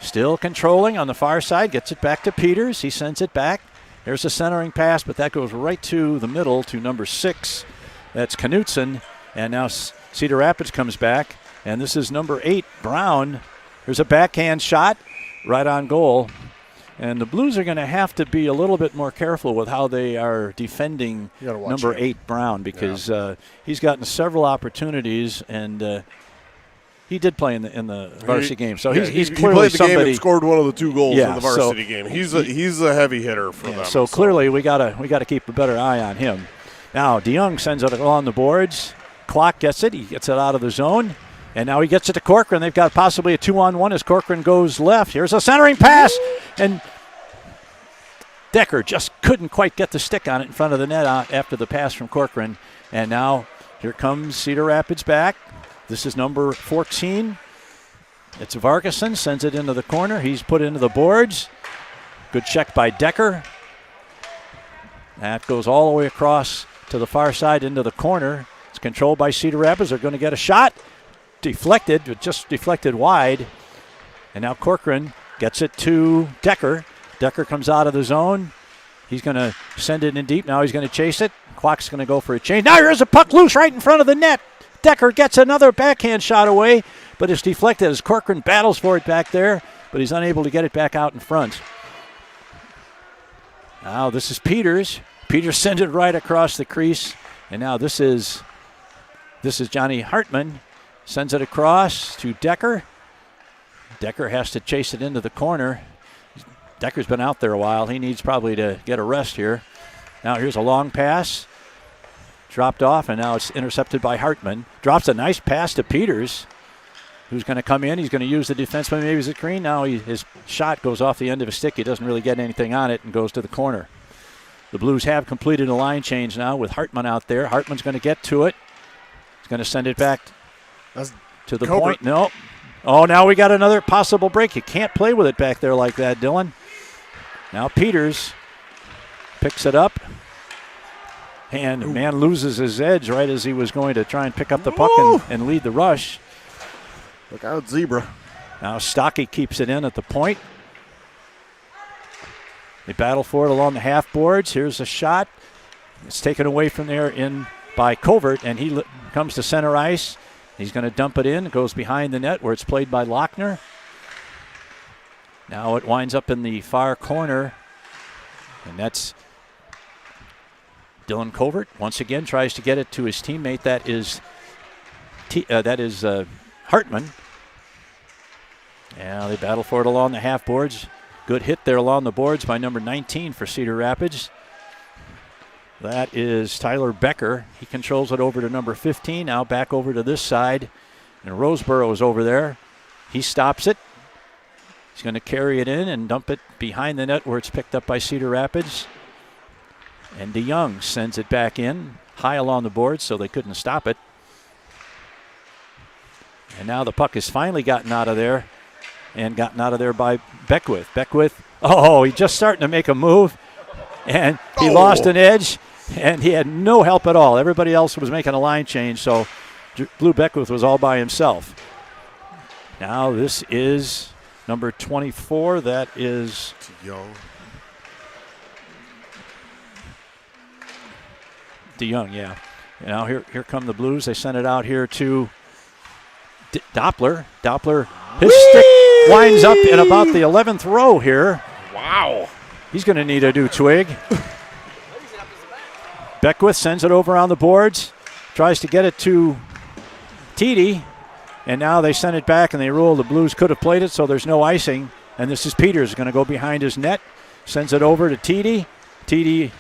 still controlling on the far side, gets it back to Peters. He sends it back. There's a centering pass, but that goes right to the middle to number 6. That's Knutson. And now Cedar Rapids comes back. And this is number 8, Brown. There's a backhand shot right on goal. And the Blues are going to have to be a little bit more careful with how they are defending number 8, Brown, because he's gotten several opportunities, and he did play in the varsity game. So he's clearly played the somebody. game and scored one of the 2 goals in the varsity game. He's a heavy hitter for them. So clearly we gotta keep a better eye on him. Now DeYoung sends it along the boards. Clock gets it. He gets it out of the zone. And now he gets it to Corcoran. They've got possibly a 2-on-1 as Corcoran goes left. Here's a centering pass. And Decker just couldn't quite get the stick on it in front of the net after the pass from Corcoran. And now here comes Cedar Rapids back. This is number 14. It's Vargason. Sends it into the corner. He's put into the boards. Good check by Decker. That goes all the way across to the far side into the corner. It's controlled by Cedar Rapids. They're going to get a shot. Deflected, just deflected wide. And now Corcoran gets it to Decker. Decker comes out of the zone. He's going to send it in deep. Now he's going to chase it. Kwok's going to go for a change. Now here's a puck loose right in front of the net. Decker gets another backhand shot away, but it's deflected as Corcoran battles for it back there, but he's unable to get it back out in front. Now this is Peters. Peters sends it right across the crease. And now this is Johnny Hartman. Sends it across to Decker. Decker has to chase it into the corner. Decker's been out there a while. He needs probably to get a rest here. Now here's a long pass. Dropped off, and now it's intercepted by Hartman. Drops a nice pass to Peters, who's going to come in. He's going to use the defenseman maybe as a screen. Now his shot goes off the end of his stick. He doesn't really get anything on it and goes to the corner. The Blues have completed a line change now with Hartman out there. Hartman's going to get to it. He's going to send it back to the point. No. Oh, now we got another possible break. You can't play with it back there like that, Dylan. Now Peters picks it up. And man loses his edge right as he was going to try and pick up the puck and lead the rush. Look out, Zebra. Now Stocky keeps it in at the point. They battle for it along the half boards. Here's a shot. It's taken away from there in by Covert, and he comes to center ice. He's going to dump it in. It goes behind the net where it's played by Lochner. Now it winds up in the far corner, and that's Dylan Covert. Once again tries to get it to his teammate. That is Hartman. Yeah, they battle for it along the half boards. Good hit there along the boards by number 19 for Cedar Rapids. That is Tyler Becker. He controls it over to number 15. Now back over to this side. And Roseboro is over there. He stops it. He's going to carry it in and dump it behind the net where it's picked up by Cedar Rapids. And DeYoung sends it back in, high along the board, so they couldn't stop it. And now the puck has finally gotten out of there, and gotten out of there by Beckwith. Beckwith, he's just starting to make a move, and he lost an edge, and he had no help at all. Everybody else was making a line change, so Blue Beckwith was all by himself. Now this is number 24. That is DeYoung, yeah. Now here come the Blues. They send it out here to Doppler. Doppler, his stick winds up in about the 11th row here. Wow. He's going to need a new twig. Beckwith sends it over on the boards. Tries to get it to Teedy. And now they send it back and they rule the Blues could have played it, so there's no icing. And this is Peters going to go behind his net. Sends it over to Teedy. Teedy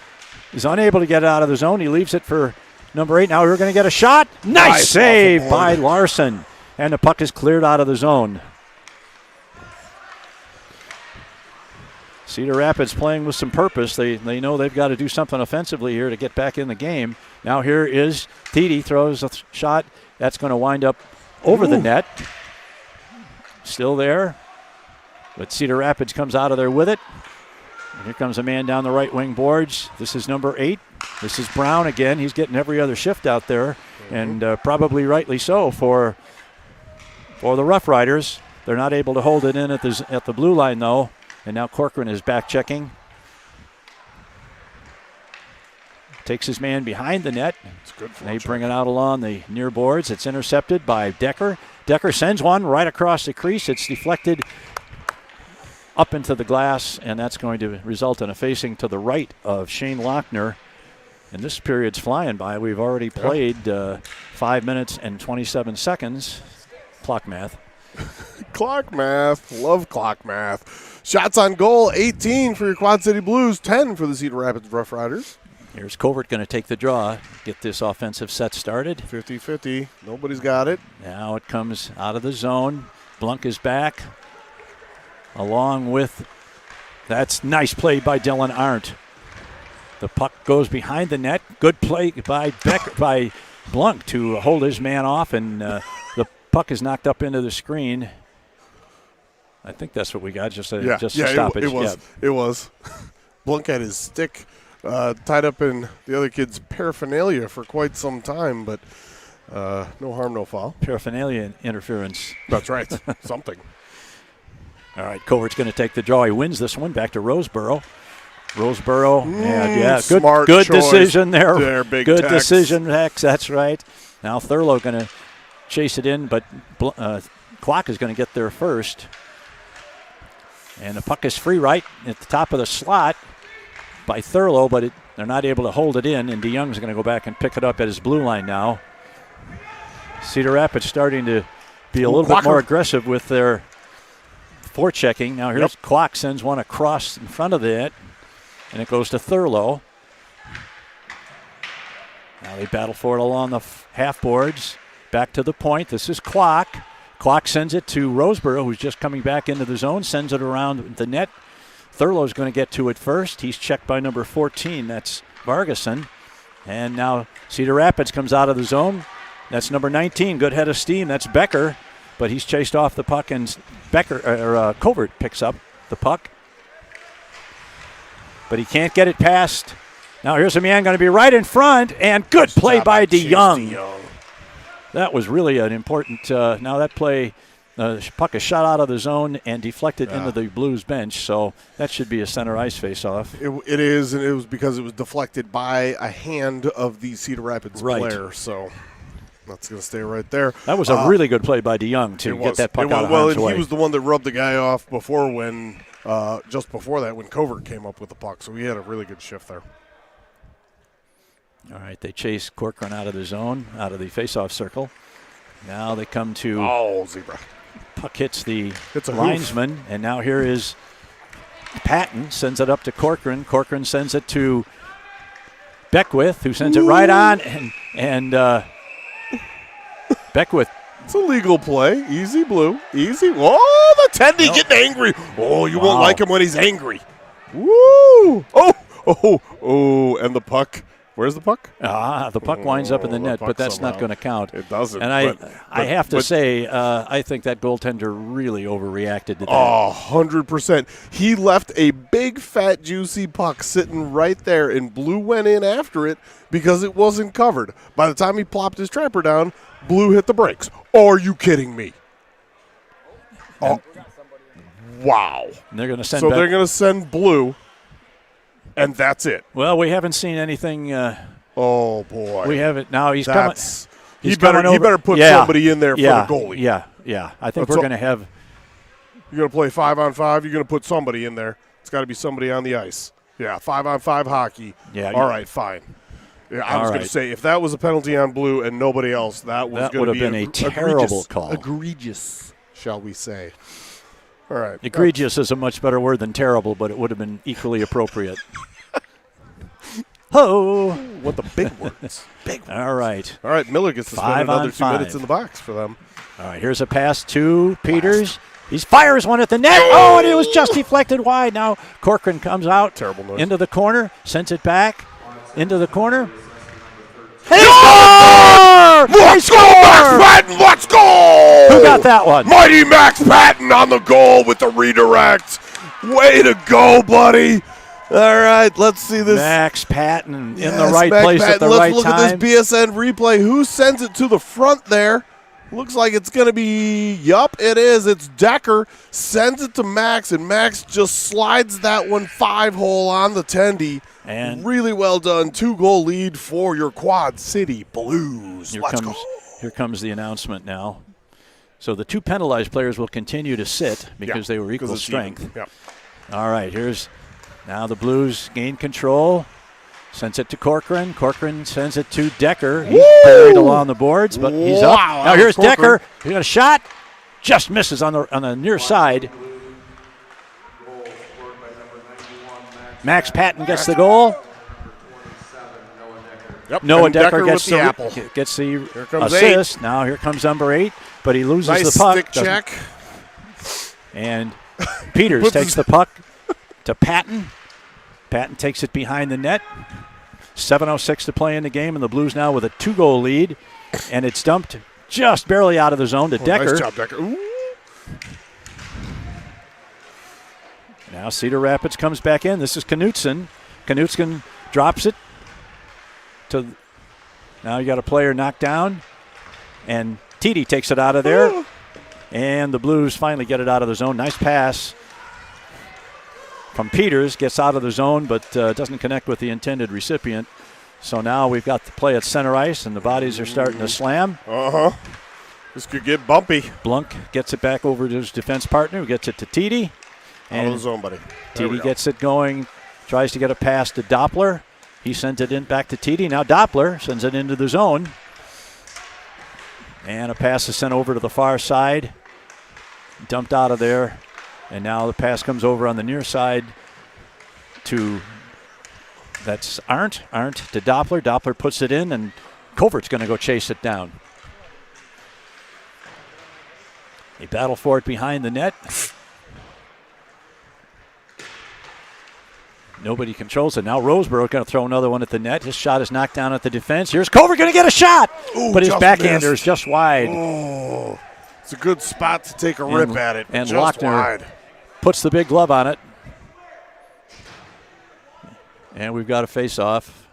is unable to get it out of the zone. He leaves it for number 8. Now we're going to get a shot. Nice save by Larson. And the puck is cleared out of the zone. Cedar Rapids playing with some purpose. They know they've got to do something offensively here to get back in the game. Now here is Teedy, throws a shot. That's going to wind up over the net. Still there. But Cedar Rapids comes out of there with it. And here comes a man down the right wing boards. This is number 8. This is Brown again. He's getting every other shift out there. And probably rightly so for the RoughRiders. They're not able to hold it in at the blue line, though. And now Corcoran is back checking. Takes his man behind the net. It's good for they bring it out along the near boards. It's intercepted by Decker. Decker sends one right across the crease. It's deflected up into the glass, and that's going to result in a facing to the right of Shane Lochner. And this period's flying by. We've already played 5 minutes and 27 seconds. Clock math. Clock math. Love clock math. Shots on goal, 18 for your Quad City Blues, 10 for the Cedar Rapids RoughRiders. Here's Covert going to take the draw, get this offensive set started. 50-50. Nobody's got it. Now it comes out of the zone. Blunk is back. Along with, that's nice play by Dylan Arndt. The puck goes behind the net. Good play by Blunk to hold his man off, and the puck is knocked up into the screen. I think that's what we got, just a stoppage. It was. Blunk had his stick tied up in the other kid's paraphernalia for quite some time, but no harm, no foul. Paraphernalia interference. That's right. Something. All right, Covert's going to take the draw. He wins this one. Back to Roseboro. Good decision there. Big good Tex. Decision, Hex. That's right. Now Thurlow going to chase it in, but Clock is going to get there first. And the puck is free right at the top of the slot by Thurlow, but they're not able to hold it in, and DeYoung's going to go back and pick it up at his blue line now. Cedar Rapids starting to be a little bit more aggressive with their forechecking. Now here's Clock sends one across in front of it, and it goes to Thurlow. Now they battle for it along the half boards. Back to the point. This is Clock. Clock sends it to Roseboro, who's just coming back into the zone, sends it around the net. Thurlow's going to get to it first. He's checked by number 14. That's Vargason. And now Cedar Rapids comes out of the zone. That's number 19. Good head of steam. That's Becker. But he's chased off the puck, and Covert picks up the puck. But he can't get it past. Now here's a man going to be right in front, and good play by DeYoung. That was really an important. Now that play, the puck is shot out of the zone and deflected into the Blues bench, so that should be a center ice faceoff. It is, and it was because it was deflected by a hand of the Cedar Rapids player. So that's going to stay right there. That was a really good play by DeYoung to get that puck out of harm's way. He was the one that rubbed the guy off before when, just before that, when Covert came up with the puck. So he had a really good shift there. All right, they chase Corcoran out of the zone, out of the faceoff circle. Now they come to Zebra. Puck hits the It's a linesman, and now here is Patton, sends it up to Corcoran. Corcoran sends it to Beckwith, who sends it right on, and Beckwith. It's a legal play. Easy, Blue. Easy. Oh, the Tendy getting angry. Oh, you won't like him when he's angry. Woo! Oh, and the puck. Where's the puck? The puck winds up in the net, but that's somehow. not going to count. It doesn't. And I have to say, I think that goaltender really overreacted to that. 100%. He left a big, fat, juicy puck sitting right there, and Blue went in after it because it wasn't covered. By the time he plopped his trapper down, Blue hit the brakes. Are you kidding me? Oh, wow. And they're going to send. So they're going to send Blue, and that's it. Well, we haven't seen anything. Oh boy, we haven't. Now he's coming. He better put somebody in there for the goalie. Yeah. I think we're going to have. You're going to play 5-on-5. You're going to put somebody in there. It's got to be somebody on the ice. Yeah, 5-on-5 hockey. Yeah. All right, fine. Yeah, I was going to say, if that was a penalty on Blue and nobody else, that would have been a terrible call. Egregious, shall we say. All right. Egregious is a much better word than terrible, but it would have been equally appropriate. Ho! What the big words. Big words. All right. All right, Miller gets to spend another 2 minutes in the box for them. All right, here's a pass to Peters. He fires one at the net. Oh, and it was just deflected wide. Now Corcoran comes out. Terrible noise. Into the corner, sends it back. Into the corner. Let's go, Max Patton! Let's go! Who got that one? Mighty Max Patton on the goal with the redirect. Way to go, buddy. All right, let's see this. Max Patton in the right place at the right time. Let's look at this BSN replay. Who sends it to the front there? Looks like it's going to be, it is. It's Decker. Sends it to Max, and Max just slides that one 5-hole on the tendy. And really well done. 2-goal lead for your Quad City Blues. Here comes the announcement now. So the 2 penalized players will continue to sit because they were equal strength. Yep. All right, here's now the Blues gain control. Sends it to Corcoran. Corcoran sends it to Decker. He's buried along the boards, but he's up. Now here's Decker. He got a shot. Just misses on the near side. Max Patton gets the goal. Yep. Noah Decker gets the assist. 8. Now here comes number 8, but he loses nice the puck. Stick check. And Peters takes the puck to Patton. Patton takes it behind the net. 7:06 to play in the game, and the Blues now with a 2-goal lead. And it's dumped just barely out of the zone to Decker. Nice job, Decker. Ooh. Now Cedar Rapids comes back in. This is Knutson. Knutson drops it to. Now you got a player knocked down, and Titi takes it out of there. And the Blues finally get it out of the zone. Nice pass from Peters, gets out of the zone, but doesn't connect with the intended recipient. So now we've got the play at center ice, and the bodies are starting to slam. This could get bumpy. Blunk gets it back over to his defense partner, who gets it to Titi. Out of the zone, buddy. Titi gets it going, tries to get a pass to Doppler. He sends it in back to Titi. Now Doppler sends it into the zone. And a pass is sent over to the far side. Dumped out of there. And now the pass comes over on the near side to, that's Arndt. Arndt to Doppler. Doppler puts it in, and Covert's going to go chase it down. They battle for it behind the net. Nobody controls it. Now Roseborough going to throw another one at the net. His shot is knocked down at the defense. Here's Covert going to get a shot. Ooh, but his backhander is just wide. Oh, it's a good spot to take a rip at it. And just Lochner wide. puts the big glove on it. And we've got a face-off.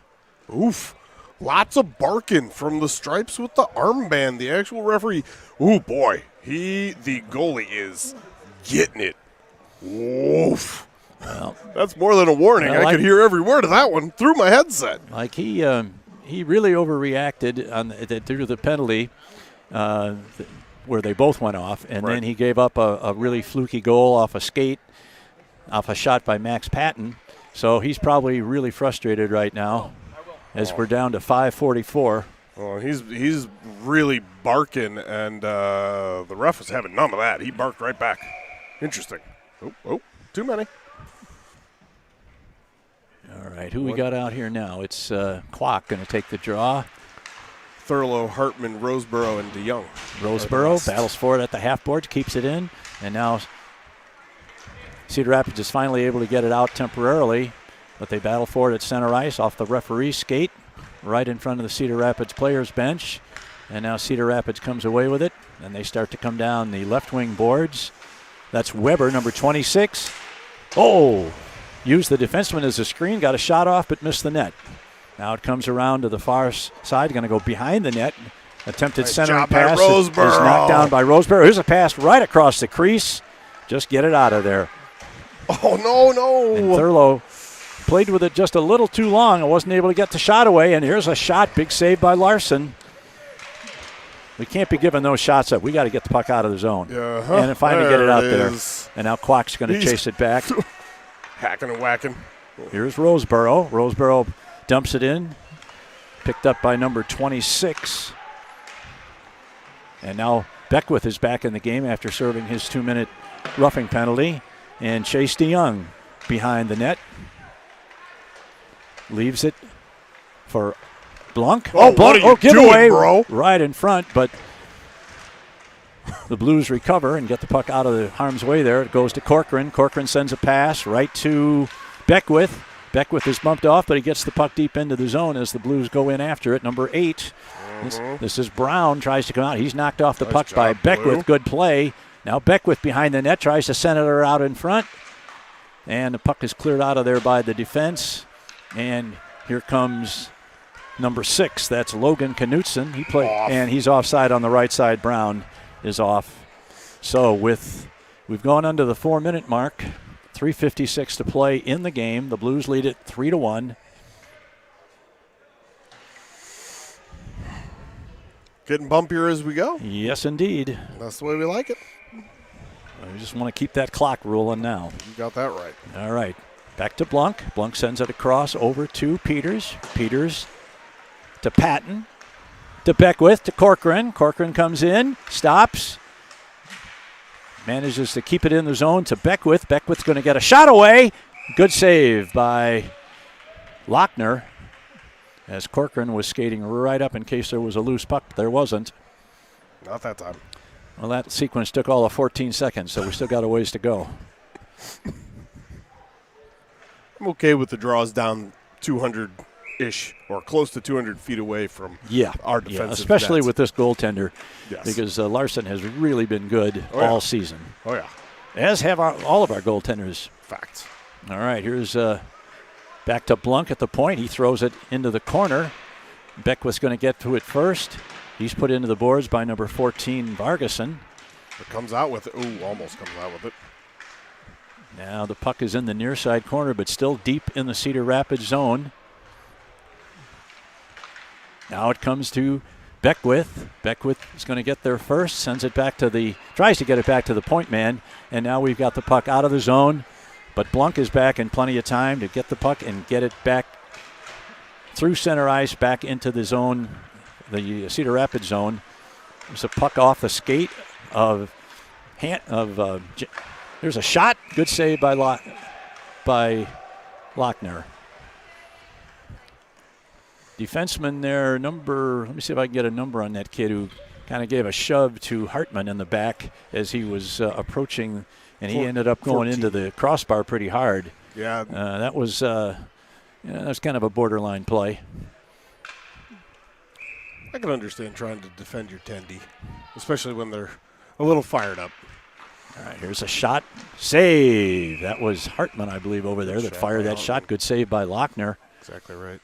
Oof. Lots of barking from the stripes with the armband. The actual referee. Ooh, boy. The goalie is getting it. Oof. Well, that's more than a warning. I could hear every word of that one through my headset. Like he really overreacted due to the penalty where they both went off, and then he gave up a really fluky goal off a skate, off a shot by Max Patton. So he's probably really frustrated right now as we're down to 5:44. Oh, he's really barking, and the ref was having none of that. He barked right back. Interesting. Oh, too many. All right, who we got out here now? It's Kwok going to take the draw. Thurlow, Hartman, Roseboro, and DeYoung. Roseboro battles for it at the half board, keeps it in, and now Cedar Rapids is finally able to get it out temporarily, but they battle for it at center ice off the referee's skate, right in front of the Cedar Rapids players' bench. And now Cedar Rapids comes away with it, and they start to come down the left wing boards. That's Weber, number 26. Oh, used the defenseman as a screen, got a shot off, but missed the net. Now it comes around to the far side, going to go behind the net. Attempted nice centering job by pass Roseboro. is knocked down by Roseboro. Here's a pass right across the crease. Just get it out of there. Oh, no. And Thurlow played with it just a little too long and wasn't able to get the shot away. And here's a shot, big save by Larson. We can't be giving those shots up. We got to get the puck out of the zone. And finally get it out there. And now Kwok's going to chase it back. Hacking and whacking. Here's Roseboro. Roseboro dumps it in. Picked up by number 26. And now Beckwith is back in the game after serving his 2-minute roughing penalty. And Chase DeYoung behind the net. Leaves it for Blunk. What are you giveaway, doing, bro? Right in front, but the Blues recover and get the puck out of the harm's way there. It goes to Corcoran. Corcoran sends a pass right to Beckwith. Beckwith is bumped off, but he gets the puck deep into the zone as the Blues go in after it. Number 8. This is Brown, tries to come out. He's knocked off the puck by Beckwith. Blue. Good play. Now Beckwith behind the net tries to send it out in front. And the puck is cleared out of there by the defense. And here comes number 6. That's Logan Knutson. He played, and he's offside on the right side. Brown is off. So we've gone under the 4-minute mark. 3:56 to play in the game. The Blues lead it 3-1. Getting bumpier as we go. Yes, indeed. That's the way we like it. We just want to keep that clock rolling now. You got that right. All right. Back to Blunk. Blunk sends it across over to Peters. Peters to Patton. To Beckwith. To Corcoran. Corcoran comes in. Stops. Manages to keep it in the zone to Beckwith. Beckwith's going to get a shot away. Good save by Lochner, as Corcoran was skating right up in case there was a loose puck. But there wasn't. Not that time. Well, that sequence took all of 14 seconds, so we still got a ways to go. I'm okay with the draws down 200-ish or close to 200 feet away from our defensive especially nets. with this goaltender, Yes. because Larson has really been good all season. Oh, yeah. As have all of our goaltenders. Facts. All right, here's back to Blunk at the point. He throws it into the corner. Beckwith's going to get to it first. He's put into the boards by number 14, Vargason. It comes out with it. Ooh, almost comes out with it. Now the puck is in the near side corner, but still deep in the Cedar Rapids zone. Now it comes to Beckwith. Beckwith is going to get there first, tries to get it back to the point man, and now we've got the puck out of the zone, but Blunk is back in plenty of time to get the puck and get it back through center ice back into the zone, the Cedar Rapids zone. There's a puck off the skate there's a shot. Good save by Lochner. Defenseman there, let me see if I can get a number on that kid who kind of gave a shove to Hartman in the back as he was approaching, and he ended up going 14. into the crossbar pretty hard. Yeah. That was kind of a borderline play. I can understand trying to defend your tendy, especially when they're a little fired up. All right, here's a shot. Save. That was Hartman, I believe, over there that fired that shot. Good save by Lochner. Exactly right.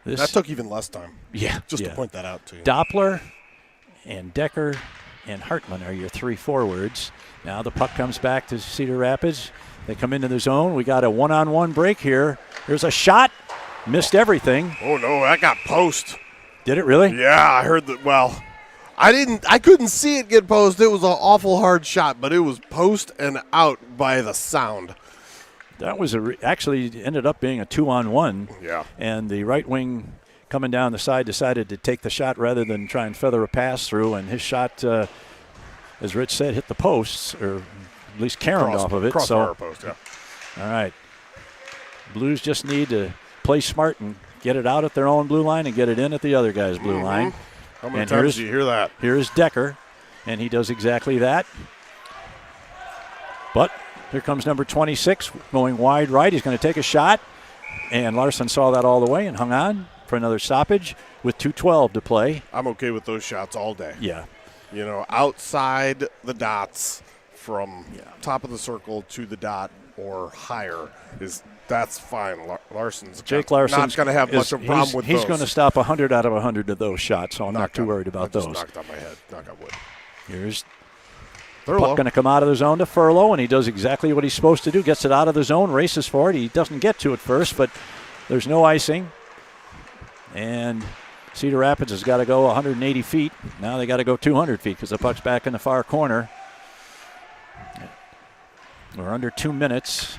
That That took even less time. Yeah. Just to point that out to you. Doppler and Decker and Hartman are your three forwards. Now the puck comes back to Cedar Rapids. They come into the zone. We got a one-on-one break here. There's a shot. Missed everything. Oh, no, that got post. Did it really? Yeah, I heard that. Well, I couldn't see it get post. It was an awful hard shot, but it was post and out by the sound. That was actually ended up being a 2-on-1. Yeah. And the right wing coming down the side, decided to take the shot rather than try and feather a pass through, and his shot, as Rich said, hit the posts, or at least caromed off of it. Crossbar post, yeah. All right. Blues just need to play smart and get it out at their own blue line and get it in at the other guy's blue line. How many times do you hear that? Here's Decker, and he does exactly that. But here comes number 26 going wide right. He's going to take a shot, and Larson saw that all the way and hung on for another stoppage with 2:12 to play. I'm okay with those shots all day. Yeah. You know, outside the dots from top of the circle to the dot or higher that's fine. Larson's Jake Larson's not going to have much of a problem with those. He's going to stop 100 out of 100 of those shots, so I'm not too worried about those. Knocked on my head. Knock on wood. Here's Furlow. puck going to come out of the zone to Furlow, and he does exactly what he's supposed to do. Gets it out of the zone, races for it. He doesn't get to it first, but there's no icing. And Cedar Rapids has got to go 180 feet. Now they got to go 200 feet because the puck's back in the far corner. We're under 2 minutes.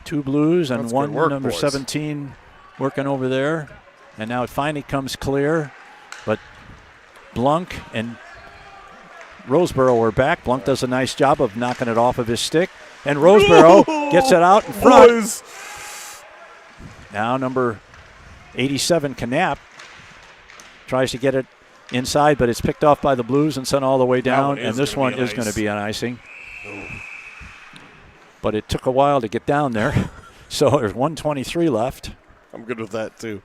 2 Blues and That's one good work, number boys. 17 working over there. And now it finally comes clear. But Blunk and Roseboro are back. Blunk does a nice job of knocking it off of his stick. And Roseboro gets it out in front. Boys. Now number 87, Knapp, tries to get it inside, but it's picked off by the Blues and sent all the way down. And this one is going to be on icing. But it took a while to get down there. So there's 1:23 left. I'm good with that, too.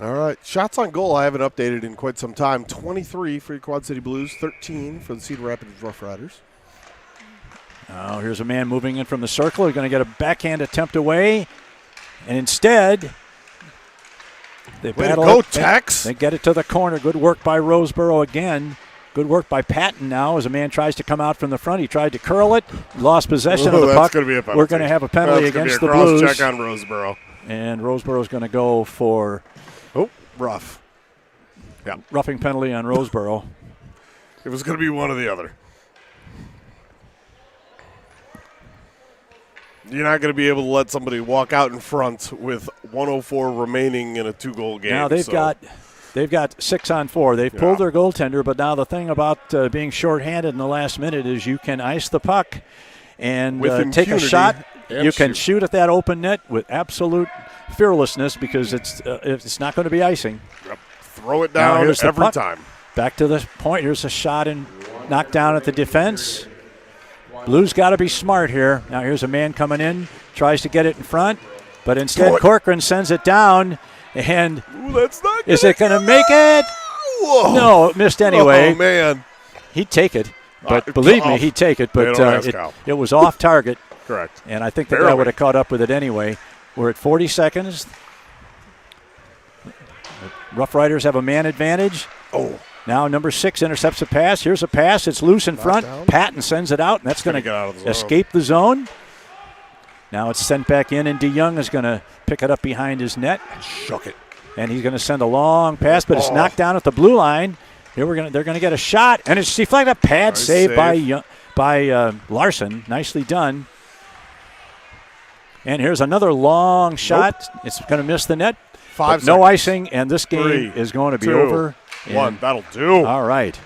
All right. Shots on goal I haven't updated in quite some time. 23 for your Quad City Blues, 13 for the Cedar Rapids RoughRiders. Now here's a man moving in from the circle. He's going to get a backhand attempt away. And instead, they Way to battle go, it. Tex. They get it to the corner. Good work by Roseboro again. Good work by Patton now as a man tries to come out from the front. He tried to curl it, lost possession of the puck. Gonna be a penalty. We're going to have a penalty against the Blues. Blues. Check on Roseboro. And Roseboro's going to go for Rough. Yeah. roughing penalty on Roseboro. It was going to be one or the other. You're not going to be able to let somebody walk out in front with 1:04 remaining in a 2-goal game. Now they've got 6-on-4. They've pulled their goaltender, but now the thing about being shorthanded in the last minute is you can ice the puck and take a shot. You can shoot at that open net with absolute fearlessness because it's not going to be icing. Yep. Throw it down every time. Back to the point. Here's a shot and knocked down at the defense. Blues got to be smart here. Now here's a man coming in, tries to get it in front, but instead Corcoran sends it down. And that's not is it going to make it? Whoa. No, it missed anyway. Oh, man. He'd take it. But believe me, he'd take it. But it was off target. Correct. And I think the guy would have caught up with it anyway. We're at 40 seconds. Rough Riders have a man advantage. Oh. Now number 6 intercepts a pass. Here's a pass. It's loose in front. Patton sends it out, and that's going to escape the zone. Now it's sent back in, and DeYoung is going to pick it up behind his net. Shook it. And he's going to send a long pass, but it's knocked down at the blue line. Here they're going to get a shot, and it's deflected. A pad save by Larson. Nicely done. And here's another long shot. Nope. It's going to miss the net. 5 seconds. No icing, and this game is going to be over. 1. That'll do. All right.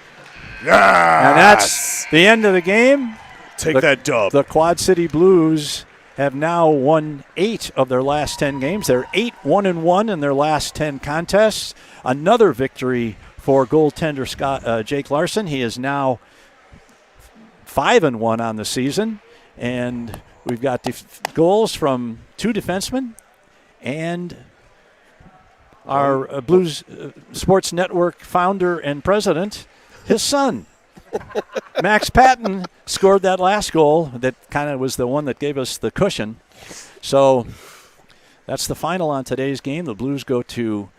Yeah. And that's the end of the game. Take that dub. The Quad City Blues have now won 8 of their last 10 games. They're 8-1-1 in their last 10 contests. Another victory for goaltender Jake Larson. He is now 5-1 on the season. And we've got goals from 2 defensemen and our Blues Sports Network founder and president, his son. Max Patton scored that last goal that kind of was the one that gave us the cushion. So that's the final on today's game. The Blues go to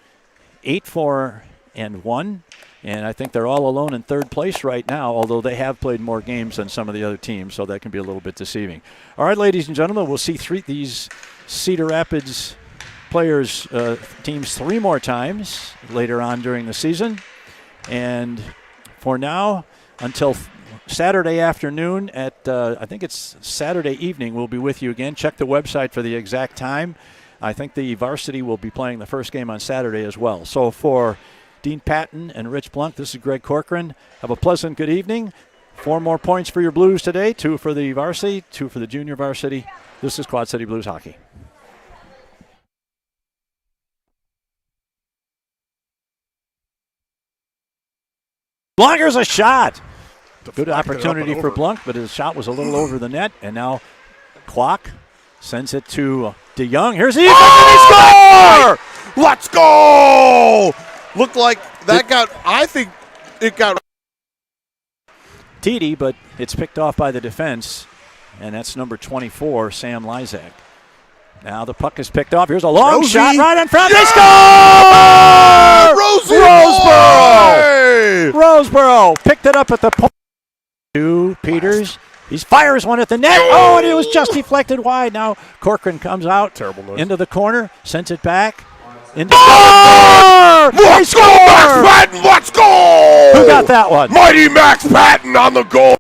8-4-1, and I think they're all alone in third place right now, although they have played more games than some of the other teams, so that can be a little bit deceiving. All right, ladies and gentlemen, we'll see these Cedar Rapids players, teams 3 more times later on during the season. And for now, until Saturday afternoon at, I think it's Saturday evening, we'll be with you again. Check the website for the exact time. I think the Varsity will be playing the first game on Saturday as well. So for Dean Patton and Rich Blunk, this is Greg Corcoran. Have a pleasant good evening. 4 more points for your Blues today, 2 for the Varsity, 2 for the Junior Varsity. This is Quad City Blues hockey. Blunker's a shot. Good opportunity for Blunk, but his shot was a little over the net. And now Kwok sends it to DeYoung. Here's the score! Let's go! Looked like that I think it got TD, but it's picked off by the defense. And that's number 24, Sam Lysak. Now the puck is picked off. Here's a long shot right in front. They score! Roseboro picked it up at the point. To Peters. He fires one at the net. Oh, and it was just deflected wide. Now Corcoran comes out into the corner, sends it back. Let's go, Max Patton! Let's go! Who got that one? Mighty Max Patton on the goal.